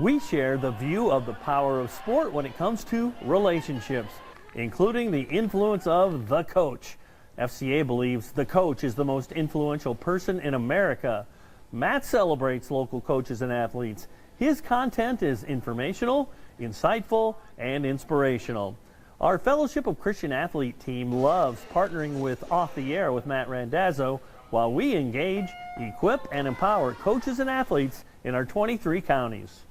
We share the view of the power of sport when it comes to relationships, including the influence of the coach. FCA believes the coach is the most influential person in America. Matt celebrates local coaches and athletes. His content is informational, insightful, and inspirational. Our Fellowship of Christian Athlete team loves partnering with Off the Air with Matt Randazzo while we engage, equip, and empower coaches and athletes in our 23 counties.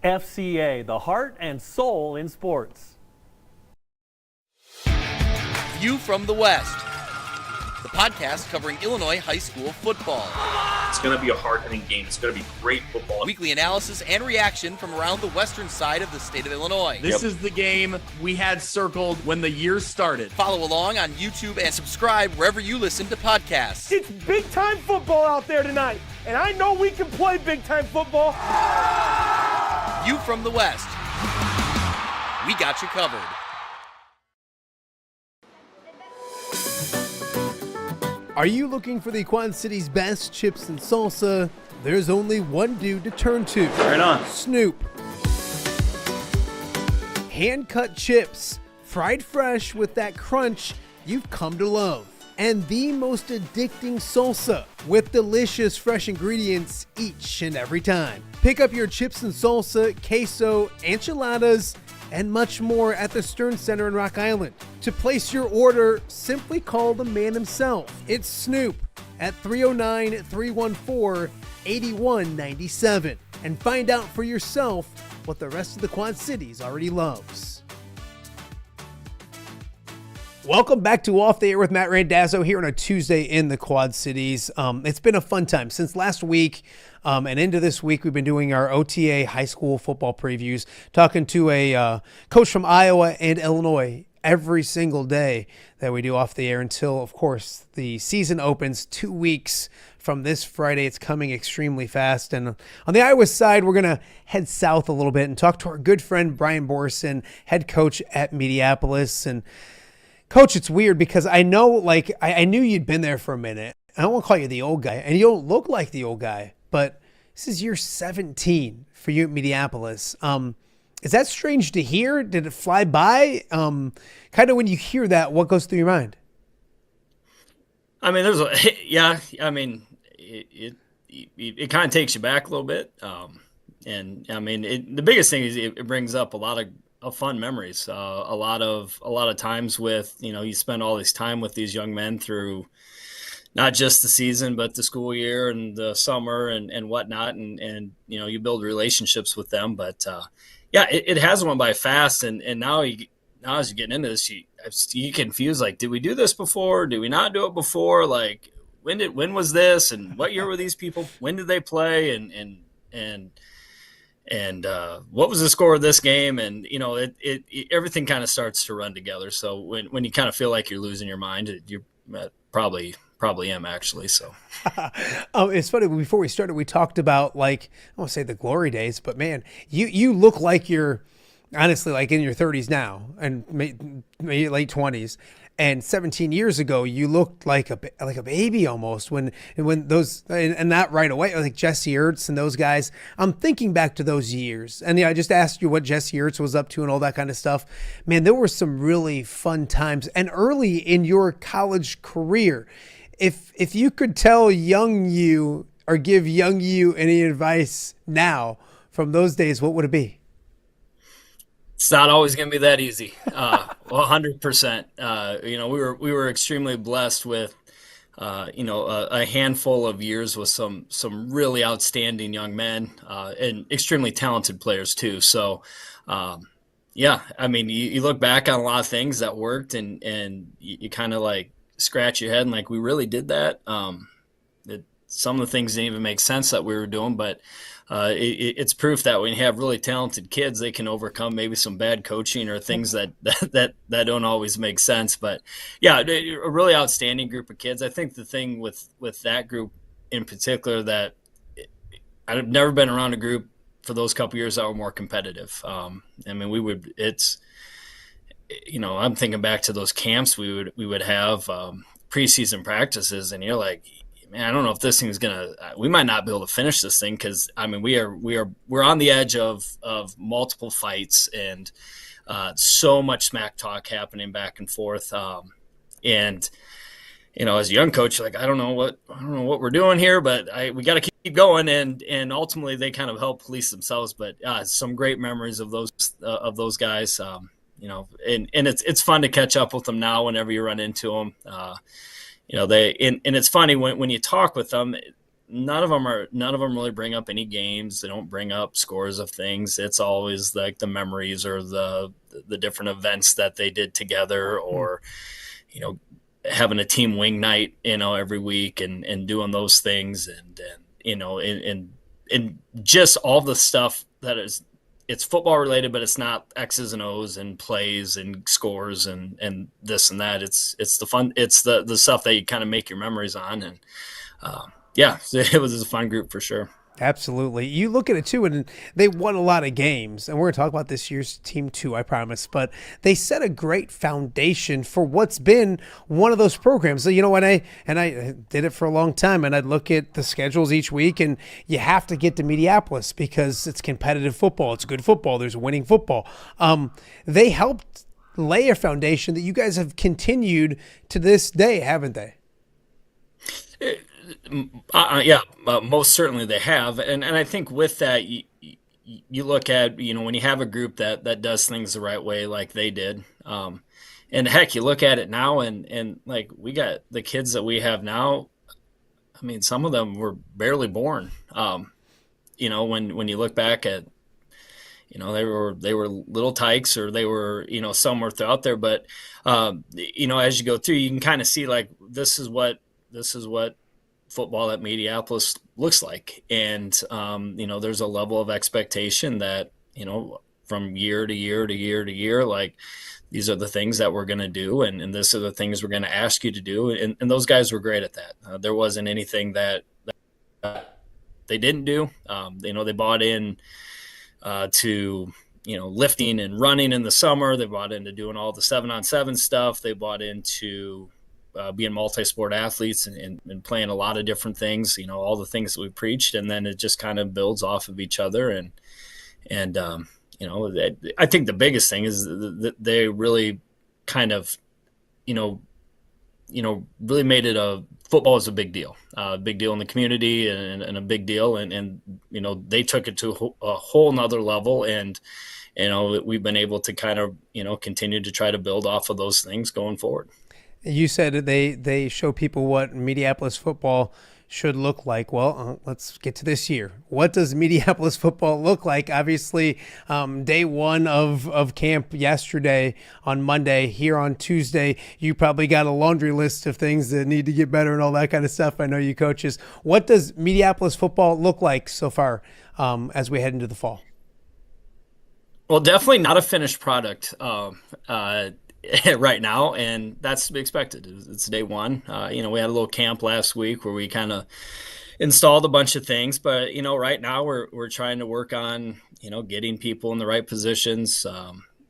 FCA, the heart and soul in sports. View from the West, the podcast covering Illinois high school football. It's going to be a hard-hitting game. It's going to be great football. Weekly analysis and reaction from around the western side of the state of Illinois. This is the game we had circled when the year started. Follow along on YouTube and subscribe wherever you listen to podcasts. It's big-time football out there tonight, and I know we can play big-time football. View from the West. We got you covered. Are you looking for the Quad City's best chips and salsa? There's only one dude to turn to. Right on. Snoop. Hand-cut chips, fried fresh with that crunch you've come to love. And the most addicting salsa with delicious fresh ingredients each and every time. Pick up your chips and salsa, queso, enchiladas, and much more at the Stern Center in Rock Island. To place your order, simply call the man himself. It's Snoop at 309-314-8197 and find out for yourself what the rest of the Quad Cities already loves. Welcome back to Off the Air with Matt Randazzo here on a Tuesday in the Quad Cities. It's been a fun time. Since last week and into this week, we've been doing our OTA high school football previews, talking to a coach from Iowa and Illinois every single day that we do Off the Air until, of course, the season opens 2 weeks from this Friday. It's coming extremely fast. And on the Iowa side, we're going to head south a little bit and talk to our good friend Brian Borrison, head coach at Mediaplis. And Coach, it's weird because I know, I knew you'd been there for a minute. I don't want to call you the old guy, and you don't look like the old guy, but this is year 17 for you at Mediaplis. Is that strange to hear? Did it fly by? Kind of when you hear that, what goes through your mind? I mean, it kind of takes you back a little bit. And I mean, the biggest thing is it brings up a lot of fun memories. A lot of times with, you spend all this time with these young men through not just the season, but the school year and the summer and whatnot. And you build relationships with them. But it has went by fast. And now as you're getting into this, you confused, like, did we do this before? Did we not do it before? Like, when was this? And what year were these people? When did they play? And what was the score of this game? And, everything kind of starts to run together. So when you kind of feel like you're losing your mind, you're probably am actually. So it's funny. Before we started, we talked about, like, I won't say the glory days, but man, you look like you're honestly like in your 30s now and maybe late 20s. And 17 years ago, you looked like a baby almost when those, and not right away, like Jesse Ertz and those guys. I'm thinking back to those years. And I just asked you what Jesse Ertz was up to and all that kind of stuff. Man, there were some really fun times. And early in your college career, if you could tell young you or give young you any advice now from those days, what would it be? It's not always going to be that easy. 100%. We were extremely blessed with, a handful of years with some really outstanding young men and extremely talented players too. So, I mean, you look back on a lot of things that worked and you kind of like scratch your head and like, we really did that. Some of the things didn't even make sense that we were doing, but it's proof that when you have really talented kids, they can overcome maybe some bad coaching or things that don't always make sense. But yeah, a really outstanding group of kids. I think the thing with that group in particular that I've never been around a group for those couple years that were more competitive. I mean, I'm thinking back to those camps we would have preseason practices, and you're like, man, I don't know if this thing's we might not be able to finish this thing. Cause I mean, we're on the edge of multiple fights and so much smack talk happening back and forth. And as a young coach, like, I don't know what we're doing here, but we got to keep going. And ultimately they kind of help police themselves, but some great memories of those guys, and it's fun to catch up with them now whenever you run into them. And it's funny when you talk with them, none of them really bring up any games. They don't bring up scores of things. It's always like the memories or the different events that they did together, or, having a team wing night, every week and doing those things and just all the stuff that it's football related, but it's not X's and O's and plays and scores and this and that. It's the fun. It's the stuff that you kind of make your memories on. And it was a fun group for sure. Absolutely. You look at it too, and they won a lot of games, and we're going to talk about this year's team too, I promise, but they set a great foundation for what's been one of those programs. So, when I did it for a long time, and I'd look at the schedules each week, and you have to get to Mediaplis because it's competitive football. It's good football. There's winning football. They helped lay a foundation that you guys have continued to this day, haven't they? Most certainly they have. And I think with that, you look at, when you have a group that does things the right way, like they did. And heck, you look at it now and like we got the kids that we have now. I mean, some of them were barely born. When you look back at, they were little tykes, or they were, somewhere throughout there. But, as you go through, you can kind of see like, this is what football at Mediaplis looks like. And, there's a level of expectation that, from year to year to year to year, like, these are the things that we're going to do. And this are the things we're going to ask you to do. And those guys were great at that. There wasn't anything that they didn't do. They bought in to, lifting and running in the summer. They bought into doing all the 7-on-7 stuff. They bought into being multi-sport athletes and playing a lot of different things, all the things that we preached, and then it just kind of builds off of each other. And I think the biggest thing is that they really kind of, really made it a football is a big deal in the community, and a big deal. And they took it to a whole nother level. And, we've been able to kind of, continue to try to build off of those things going forward. You said they show people what Mediaplis football should look like. Well, let's get to this year. What does Mediaplis football look like? Obviously, day one of camp yesterday on Monday. Here on Tuesday, you probably got a laundry list of things that need to get better and all that kind of stuff. I know you coaches. What does Mediaplis football look like so far as we head into the fall? Well, definitely not a finished product right now, and that's to be expected. It's day one. We had a little camp last week where we kind of installed a bunch of things, but right now we're trying to work on getting people in the right positions,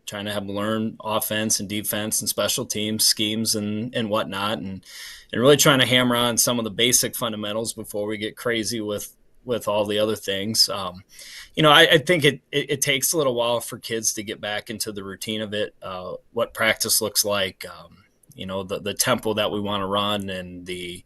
trying to have them learn offense and defense and special teams schemes and whatnot, and really trying to hammer on some of the basic fundamentals before we get crazy with all the other things. I think it takes a little while for kids to get back into the routine of it, what practice looks like, the tempo that we want to run, and the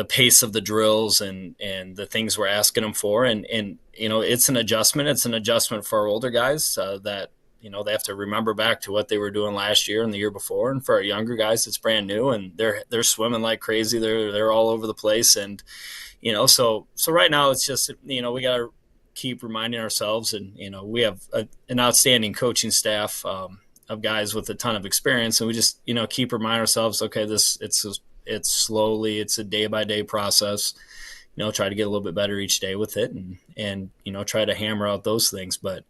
pace of the drills and the things we're asking them for. And it's an adjustment. It's an adjustment for our older guys that, they have to remember back to what they were doing last year and the year before. And for our younger guys, it's brand new, and they're swimming like crazy. They're all over the place. And, so right now it's just, we got to keep reminding ourselves, and, we have an outstanding coaching staff of guys with a ton of experience. And we just, keep reminding ourselves, okay, it's slowly, it's a day by day process, try to get a little bit better each day with it, and try to hammer out those things. But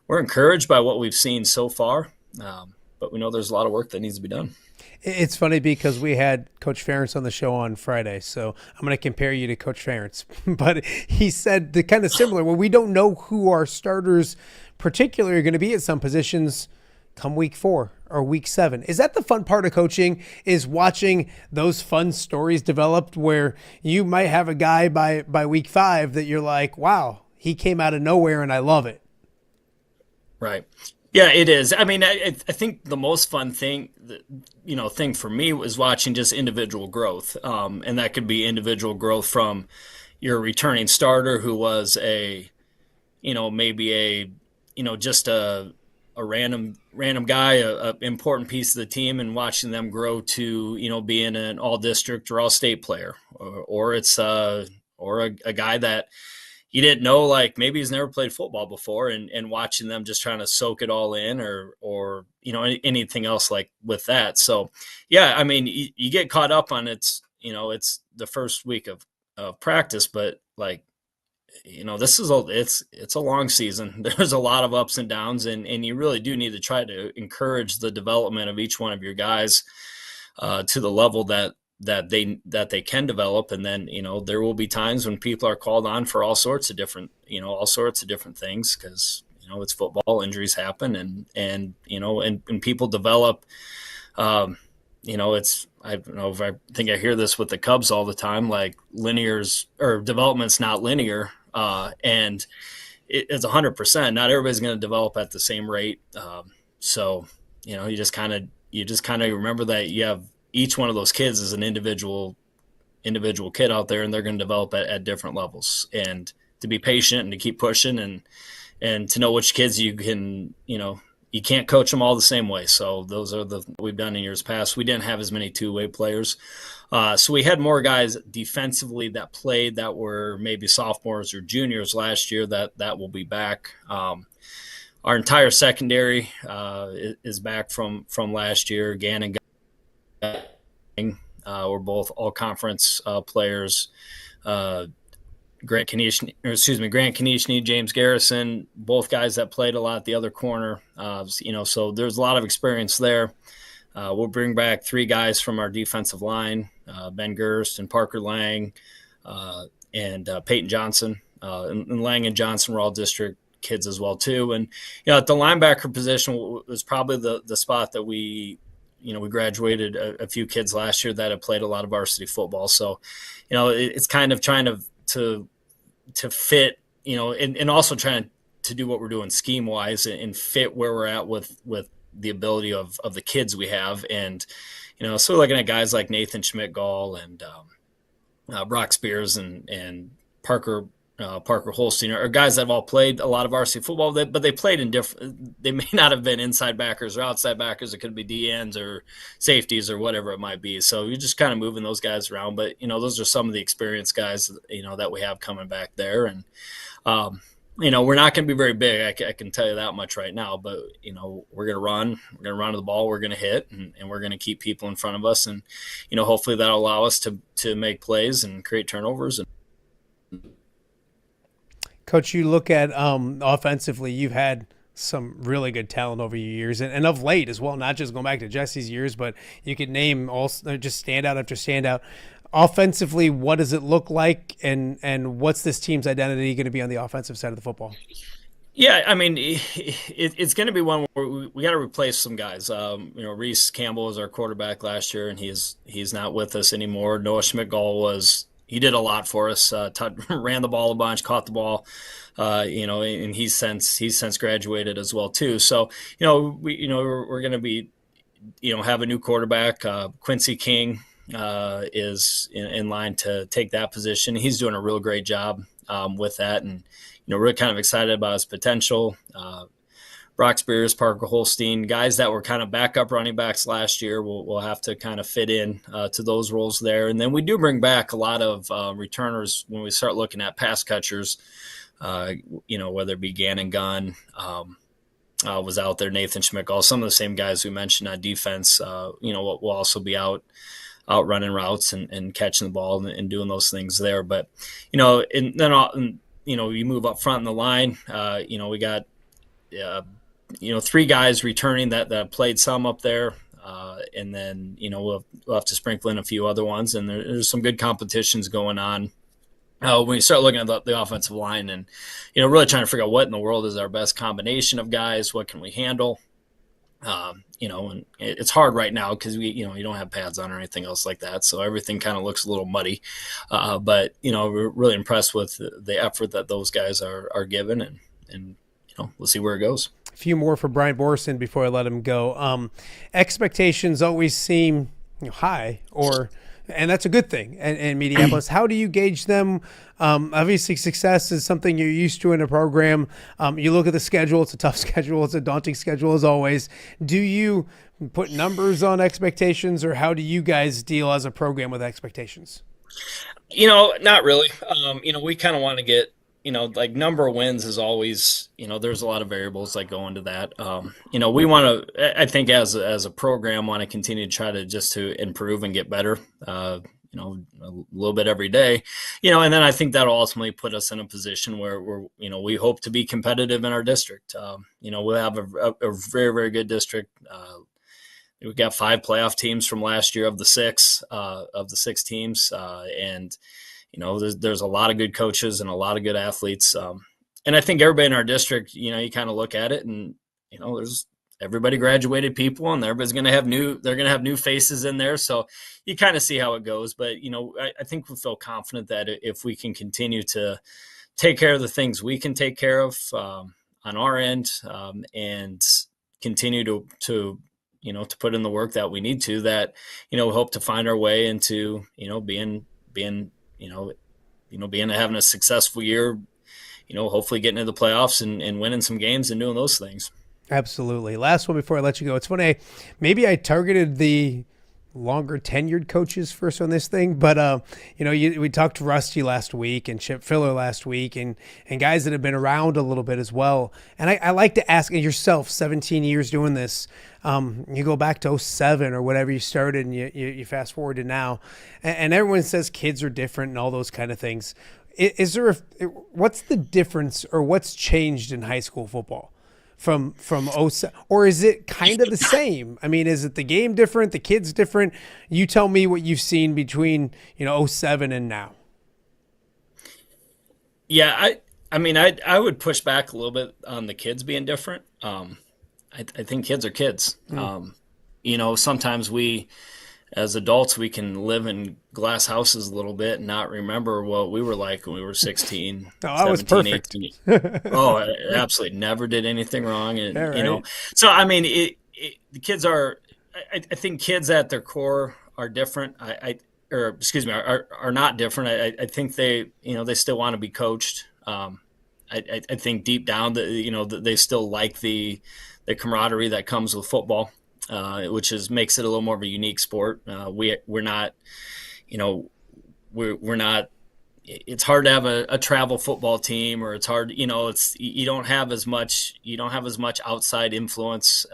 we're encouraged by what we've seen so far. But we know there's a lot of work that needs to be done. It's funny because we had Coach Ferentz on the show on Friday, so I'm going to compare you to Coach Ferentz. But he said the kind of similar, well, we don't know who our starters particularly are going to be at some positions come week 4 or week 7. Is that the fun part of coaching, is watching those fun stories developed where you might have a guy by week 5 that you're like, wow, he came out of nowhere and I love it. Right. Yeah, it is. I mean, I think the most fun thing, thing for me was watching just individual growth. And that could be individual growth from your returning starter who was just a random guy, a important piece of the team, and watching them grow to, being an all district or all state player, or it's a guy that you didn't know, like maybe he's never played football before, and watching them just trying to soak it all in, or anything else like with that. So yeah, I mean, you get caught up on it's the first week of practice, but like, this is it's a long season. There's a lot of ups and downs, and you really do need to try to encourage the development of each one of your guys to the level that they can develop. And then, there will be times when people are called on for all sorts of different things, because, it's football, injuries happen, and people develop, I don't know if I think I hear this with the Cubs all the time, like development's not linear. And it's 100%. Not everybody's going to develop at the same rate. So, you just kind of remember that you have each one of those kids is an individual kid out there, and they're going to develop at different levels, and to be patient and to keep pushing, and to know which kids you can, you can't coach them all the same way. So those are we've done in years past. We didn't have as many two-way players. So we had more guys defensively that played that were maybe sophomores or juniors last year that will be back. Our entire secondary is back from last year. Gann and Guy were both all-conference players. Grant Kanishny, James Garrison, both guys that played a lot at the other corner. So there's a lot of experience there. We'll bring back 3 guys from our defensive line, Ben Gerst and Parker Lang, and Peyton Johnson. And Lang and Johnson were all district kids as well too. And at the linebacker position was probably the spot that we graduated a few kids last year that have played a lot of varsity football. So, it's kind of trying to fit, and also trying to do what we're doing scheme wise and fit where we're at with the ability of the kids we have. And, So we're looking at guys like Nathan Schmidt-Gall and Brock Spears and Parker Holstein are guys that have all played a lot of varsity football, but they played in different. They may not have been inside backers or outside backers. It could be DNs or safeties or whatever it might be. So you're just kind of moving those guys around. But those are some of the experienced guys that we have coming back there, and we're not going to be very big. I can tell you that much right now. But we're going to run. We're going to run to the ball. We're going to hit, and we're going to keep people in front of us, and hopefully that'll allow us to make plays and create turnovers. Coach, you look at offensively, you've had some really good talent over your years, and of late as well, not just going back to Jesse's years, but you could name all just standout after standout. Offensively, what does it look like, and what's this team's identity going to be on the offensive side of the football? Yeah, I mean, it's going to be one where we got to replace some guys. Reese Campbell was our quarterback last year, and he's not with us anymore. Noah Schmidt-Gall he did a lot for us. Ran the ball a bunch, caught the ball, and he's since graduated as well too. So we're going to be have a new quarterback. Quincy King is in line to take that position. He's doing a real great job with that, and we're kind of excited about his potential. Brock Spears, Parker Holstein, guys that were kind of backup running backs last year will have to kind of fit in to those roles there. And then we do bring back a lot of returners when we start looking at pass catchers, whether it be Gannon Gunn was out there, Nathan Schmidt-Gall, some of the same guys we mentioned on defense, will also be out running routes and catching the ball and doing those things there. But, and then, you move up front in the line, we got, 3 guys returning that played some up there. And then, we'll have to sprinkle in a few other ones. And there's some good competitions going on. When you start looking at the offensive line and, really trying to figure out what in the world is our best combination of guys, what can we handle? And it's hard right now because you don't have pads on or anything else like that. So everything kind of looks a little muddy. But, we're really impressed with the effort that those guys are given and we'll see where it goes. A few more for Brian Borrison before I let him go. Expectations always seem high, and that's a good thing. And Mediaplis, how do you gauge them? Obviously, success is something you're used to in a program. You look at the schedule; it's a tough schedule, it's a daunting schedule as always. Do you put numbers on expectations, or how do you guys deal as a program with expectations? Not really. We kind of want to get. Like number of wins is always, there's a lot of variables that go into that. We want to, I think as a program, want to continue to try to improve and get better, a little bit every day, and then I think that'll ultimately put us in a position where we hope to be competitive in our district. We'll have a very, very good district. We've got 5 playoff teams from last year of the 6 teams. And there's a lot of good coaches and a lot of good athletes. And I think everybody in our district, you kind of look at it and, there's everybody graduated people and everybody's going to have new faces in there. So you kind of see how it goes. But, I think we feel confident that if we can continue to take care of the things we can take care of on our end and continue to put in the work that we need to, that, we hope to find our way into, having a successful year, hopefully getting into the playoffs and winning some games and doing those things. Absolutely. Last one before I let you go. It's funny, maybe I targeted the longer tenured coaches first on this thing, but we talked to Rusty last week and Chip Filler last week and guys that have been around a little bit as well. And I like to ask yourself, 17 years doing this, you go back to 07 or whatever you started and you fast forward to now, and everyone says kids are different and all those kind of things. What's the difference or what's changed in high school football from 07, or is it kind of the same? I mean, is it the game different, the kids different? You tell me what you've seen between 07 and now. Yeah, I would push back a little bit on the kids being different. I think kids are kids. Sometimes we, as adults, we can live in glass houses a little bit and not remember what we were like when we were 16, I was perfect. 18. Oh, absolutely. Never did anything wrong. And, right. So, the kids are, I think kids at their core are different. Are not different. I think they still want to be coached. I think deep down that they still like the camaraderie that comes with football, which makes it a little more of a unique sport. We're not. It's hard to have a travel football team, or it's hard. You don't have as much outside influence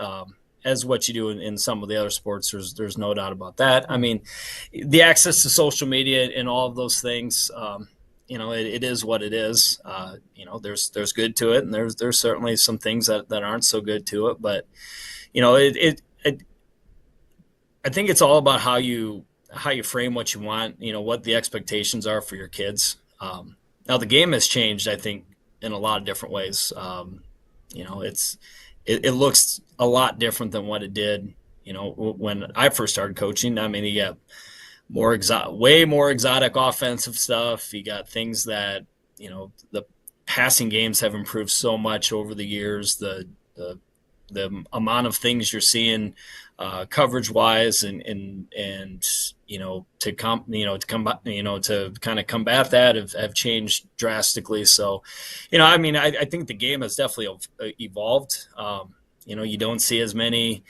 as what you do in some of the other sports. There's no doubt about that. I mean, the access to social media and all of those things. It is what it is. There's good to it, and there's certainly some things that aren't so good to it. But I think it's all about how you frame what you want. What the expectations are for your kids. Now the game has changed, I think, in a lot of different ways. It looks a lot different than what it did. When I first started coaching. I mean, you got way more exotic offensive stuff. You got things that, the passing games have improved so much over the years. The amount of things you're seeing coverage wise and to kind of combat that have changed drastically. So, I think the game has definitely evolved. You don't see as many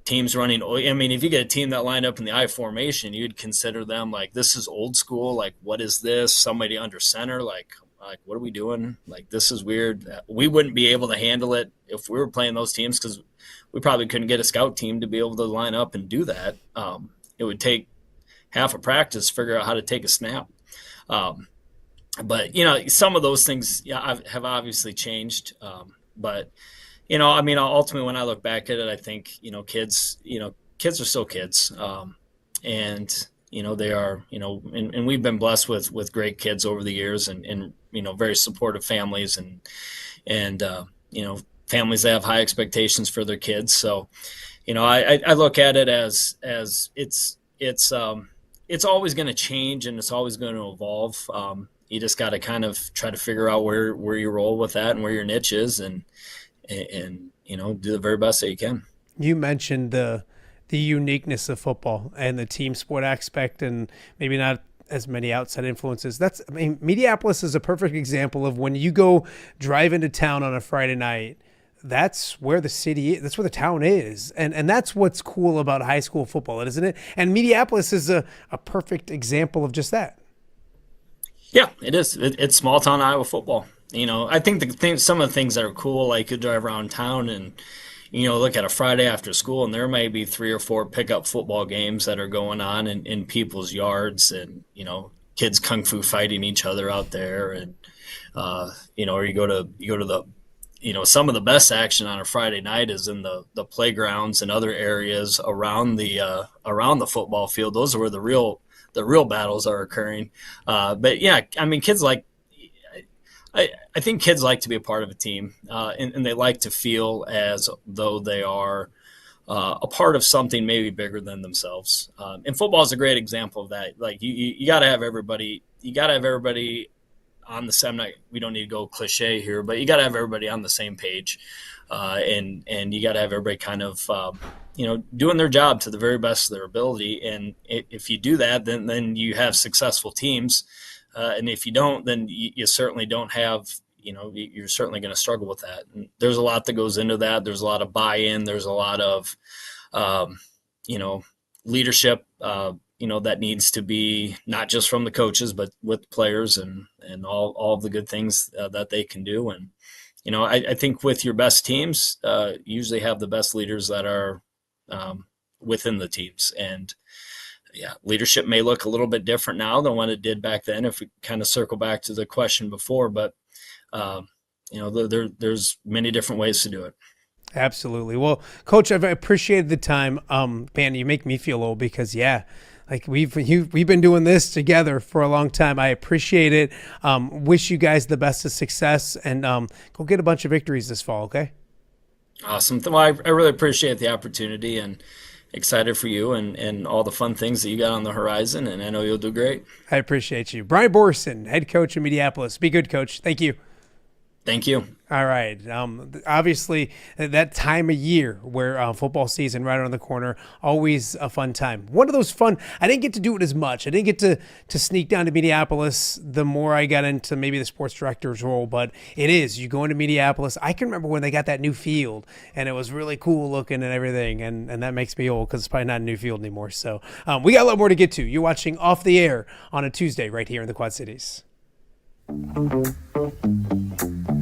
teams running. I mean, if you get a team that lined up in the I formation, you'd consider them like, this is old school. Like, what is this? Somebody under center? Like what are we doing? Like, this is weird. We wouldn't be able to handle it if we were playing those teams, because we probably couldn't get a scout team to be able to line up and do that. It would take half a practice to figure out how to take a snap. But some of those things have obviously changed. But ultimately, when I look back at it, I think, kids are still kids. And they are, and we've been blessed with great kids over the years, and very supportive families and families that have high expectations for their kids. So, I look at it as it's always going to change, and it's always going to evolve. You just got to kind of try to figure out where you roll with that and where your niche is, and do the very best that you can. You mentioned the uniqueness of football and the team sport aspect, and maybe not as many outside influences. Mediaplis is a perfect example of when you go drive into town on a Friday night, that's where the city is, that's where the town is. And that's what's cool about high school football, isn't it? And Mediaplis is a perfect example of just that. Yeah, it is. It's small town Iowa football. I think some of the things that are cool, like you drive around town and, look at a Friday after school, and there may be 3 or 4 pickup football games that are going on in people's yards, and, kids kung fu fighting each other out there. And, or you go to the, some of the best action on a Friday night is in the playgrounds and other areas around the football field. Those are where the real battles are occurring. But yeah, kids like, I think kids like to be a part of a team, and they like to feel as though they are a part of something maybe bigger than themselves. And football is a great example of that. Like you got to have everybody. You got to have everybody on the same. We don't need to go cliche here, but you got to have everybody on the same page, and you got to have everybody kind of doing their job to the very best of their ability. And if you do that, then you have successful teams. And if you don't, then you certainly don't have, you're certainly going to struggle with that. And there's a lot that goes into that. There's a lot of buy-in. There's a lot of, leadership, that needs to be not just from the coaches, but with players and all of the good things that they can do. And, I think with your best teams, you usually have the best leaders that are within the teams. And, yeah, leadership may look a little bit different now than what it did back then, if we kind of circle back to the question before, but there's many different ways to do it. Absolutely. Well, Coach, I've appreciated the time. Man, you make me feel old because, we've been doing this together for a long time. I appreciate it. Wish you guys the best of success, and go get a bunch of victories this fall. Okay. Awesome. Well, I really appreciate the opportunity, and excited for you and all the fun things that you got on the horizon, and I know you'll do great. I appreciate you. Brian Borrison, head coach of Mediaplis. Be good, Coach. Thank you. Thank you. All right. Obviously, that time of year where football season right around the corner, always a fun time. One of those fun. I didn't get to do it as much. I didn't get to sneak down to Mediaplis the more I got into maybe the sports director's role, but it is. You go into Mediaplis. I can remember when they got that new field, and it was really cool looking and everything, and that makes me old because it's probably not a new field anymore. So we got a lot more to get to. You're watching Off the Air on a Tuesday right here in the Quad Cities.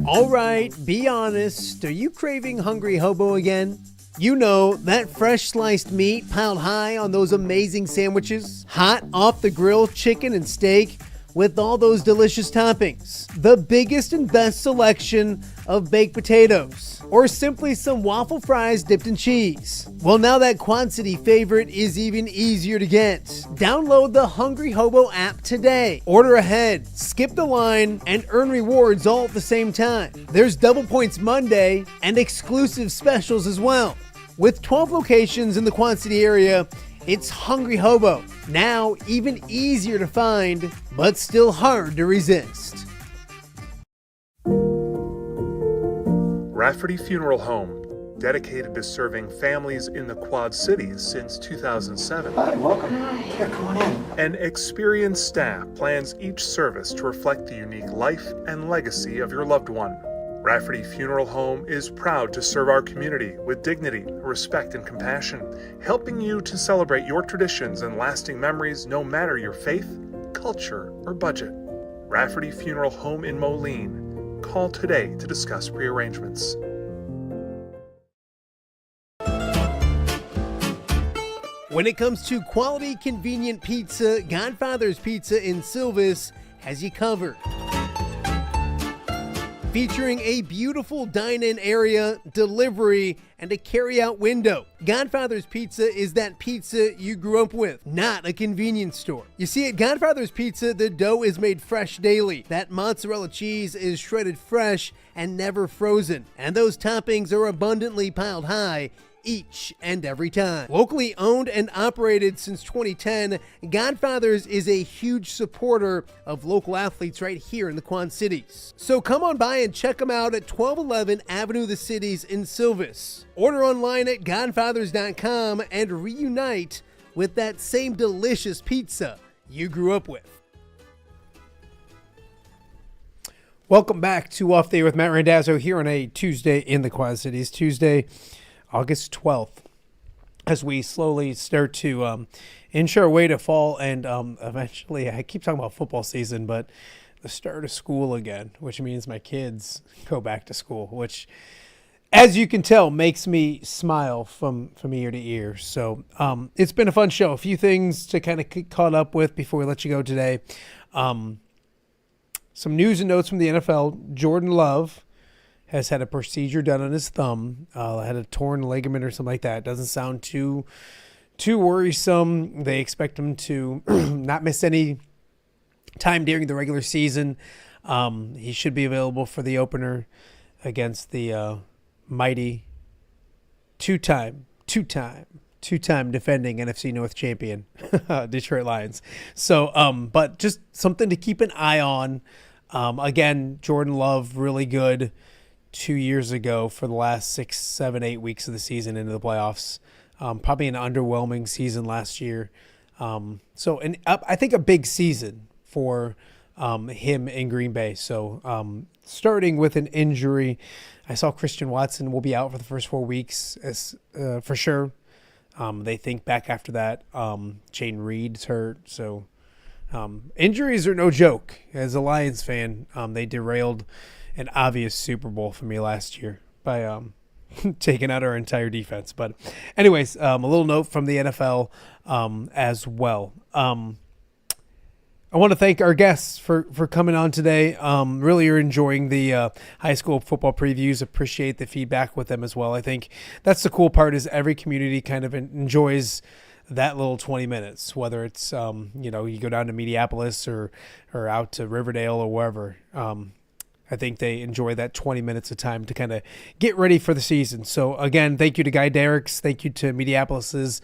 All right, be honest. Are you craving Hungry Hobo again? You know, that fresh sliced meat piled high on those amazing sandwiches, hot off the grill chicken and steak with all those delicious toppings, the biggest and best selection of baked potatoes, or simply some waffle fries dipped in cheese. Well, now that Quad City favorite is even easier to get. Download the Hungry Hobo app today. Order ahead, skip the line, and earn rewards all at the same time. There's Double Points Monday and exclusive specials as well. With 12 locations in the Quad City area, it's Hungry Hobo. Now even easier to find, but still hard to resist. Rafferty Funeral Home, dedicated to serving families in the Quad Cities since 2007. Hi, welcome. Yeah, come on in. An experienced staff plans each service to reflect the unique life and legacy of your loved one. Rafferty Funeral Home is proud to serve our community with dignity, respect, and compassion, helping you to celebrate your traditions and lasting memories no matter your faith, culture, or budget. Rafferty Funeral Home in Moline. Call today to discuss prearrangements. When it comes to quality, convenient pizza, Godfather's Pizza in Silvis has you covered. Featuring a beautiful dine-in area, delivery, and a carry-out window. Godfather's Pizza is that pizza you grew up with, not a convenience store. You see, at Godfather's Pizza, the dough is made fresh daily. That mozzarella cheese is shredded fresh and never frozen. And those toppings are abundantly piled high each and every time. Locally owned and operated since 2010, Godfather's is a huge supporter of local athletes right here in the Quad Cities. So come on by and check them out at 1211 Avenue of the Cities in Silvis. Order online at godfathers.com and reunite with that same delicious pizza you grew up with. Welcome back to Off the Air with Matt Randazzo here on a Tuesday in the Quad Cities. Tuesday, August 12th, as we slowly start to inch our way to fall and eventually, I keep talking about football season, but the start of school again, which means my kids go back to school, which, as you can tell, makes me smile from ear to ear. So it's been a fun show. A few things to kind of get caught up with before we let you go today. Some news and notes from the NFL. Jordan Love has had a procedure done on his thumb, had a torn ligament or something like that. Doesn't sound too worrisome. They expect him to not miss any time during the regular season. He should be available for the opener against the mighty two-time defending NFC North champion Detroit Lions. So, but just something to keep an eye on. Again, Jordan Love, really good 2 years ago for the last 6, 7, 8 weeks of the season into the playoffs. Probably an underwhelming season last year. I think a big season for him in Green Bay. So starting with an injury, I saw Christian Watson will be out for the first 4 weeks for sure. They think back after that. Jane Reed's hurt. So injuries are no joke. As a Lions fan, they derailed an obvious Super Bowl for me last year by taking out our entire defense. But anyways, a little note from the NFL as well. I want to thank our guests for coming on today. Really are enjoying the high school football previews. Appreciate the feedback with them as well. I think that's the cool part is every community kind of enjoys that little 20 minutes, whether it's, you go down to Mediaplis or out to Riverdale or wherever. I think they enjoy that 20 minutes of time to kind of get ready for the season. So again, thank you to Guy Dierikx. Thank you to Mediaplis's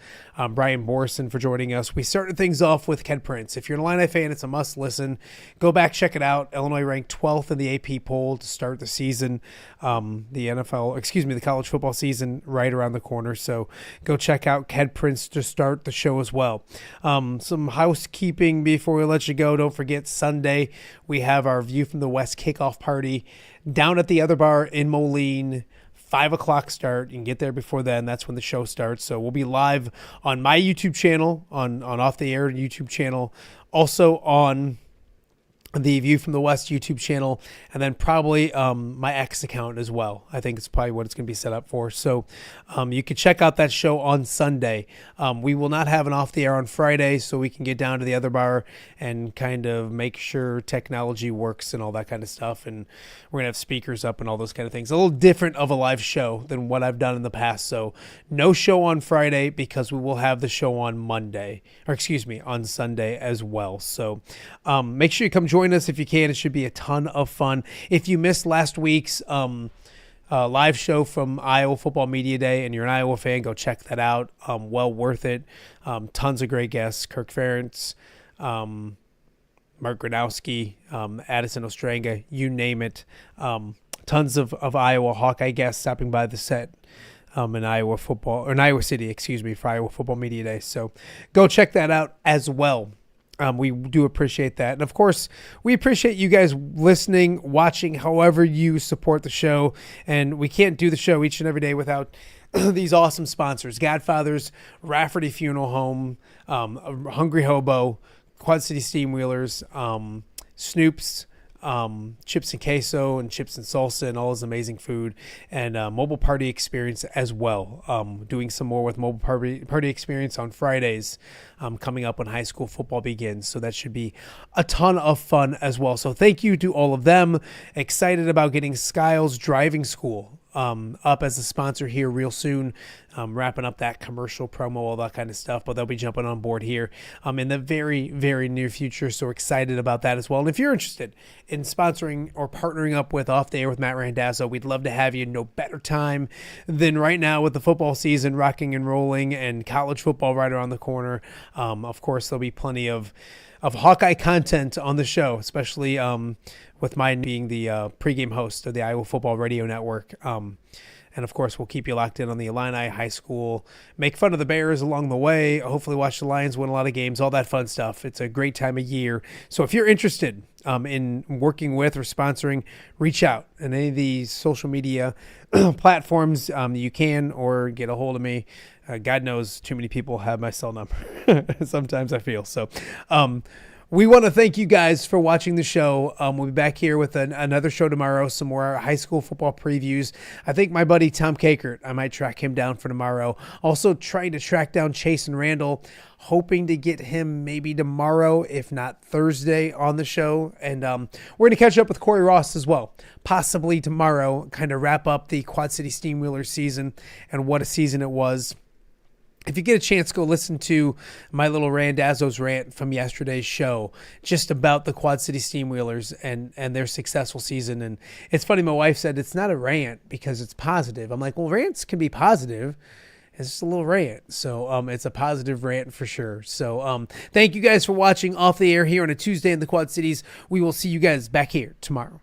Brian Borrison for joining us. We started things off with Ked Prince. If you're an Illini fan, it's a must listen. Go back, check it out. Illinois ranked 12th in the AP poll to start the season. The college football season right around the corner. So go check out Ked Prince to start the show as well. Some housekeeping before we let you go. Don't forget, Sunday we have our View from the West kickoff party down at the Other Bar in Moline. 5 o'clock start. You can get there before then. That's when the show starts. So we'll be live on my YouTube channel, on Off the Air YouTube channel, also on the View from the West YouTube channel, and then probably my X account as well. I think it's probably what it's going to be set up for. So you can check out that show on Sunday. We will not have an Off the Air on Friday, so we can get down to the Other Bar and kind of make sure technology works and all that kind of stuff. And we're going to have speakers up and all those kind of things. A little different of a live show than what I've done in the past. So no show on Friday because we will have the show on on Sunday as well. So make sure you come join us if you can. It should be a ton of fun. If you missed last week's live show from Iowa Football Media Day and you're an Iowa fan, go check that out. Well worth it. Tons of great guests. Kirk Ferentz, Mark Gronowski, Addison Ostranga, you name it. Tons of Iowa Hawkeye guests stopping by the set in Iowa City, for Iowa Football Media Day. So go check that out as well. We do appreciate that. And of course, we appreciate you guys listening, watching, however you support the show. And we can't do the show each and every day without these awesome sponsors: Godfather's, Rafferty Funeral Home, Hungry Hobo, Quad City Steamwheelers, Snoop's, Chips and Queso and Chips and Salsa and all his amazing food, and Mobile Party Experience as well. Doing some more with Mobile Party Experience on Fridays coming up when high school football begins. So that should be a ton of fun as well. So thank you to all of them. Excited about getting Skiles Driving School up as a sponsor here real soon, wrapping up that commercial promo, all that kind of stuff, but they'll be jumping on board here in the very, very near future. So excited about that as well. And if you're interested in sponsoring or partnering up with Off the Air with Matt Randazzo, we'd love to have you. No better time than right now with the football season rocking and rolling and college football right around the corner. Of course, there'll be plenty of Hawkeye content on the show, especially with mine being the pregame host of the Iowa Football Radio Network. And, of course, we'll keep you locked in on the Illini high school, make fun of the Bears along the way, hopefully watch the Lions win a lot of games, all that fun stuff. It's a great time of year. So if you're interested in working with or sponsoring, reach out on any of these social media platforms. You can, or get a hold of me. God knows too many people have my cell number. Sometimes I feel so. We want to thank you guys for watching the show. We'll be back here with another show tomorrow, some more high school football previews. I think my buddy Tom Kakert, I might track him down for tomorrow. Also trying to track down Chase and Randall, hoping to get him maybe tomorrow, if not Thursday, on the show. And we're going to catch up with Corey Ross as well, possibly tomorrow, kind of wrap up the Quad City Steamwheelers season and what a season it was. If you get a chance, go listen to my little Randazzo's rant from yesterday's show, just about the Quad City Steamwheelers and their successful season. And it's funny, my wife said it's not a rant because it's positive. I'm like, well, rants can be positive. It's just a little rant. So it's a positive rant for sure. So thank you guys for watching Off the Air here on a Tuesday in the Quad Cities. We will see you guys back here tomorrow.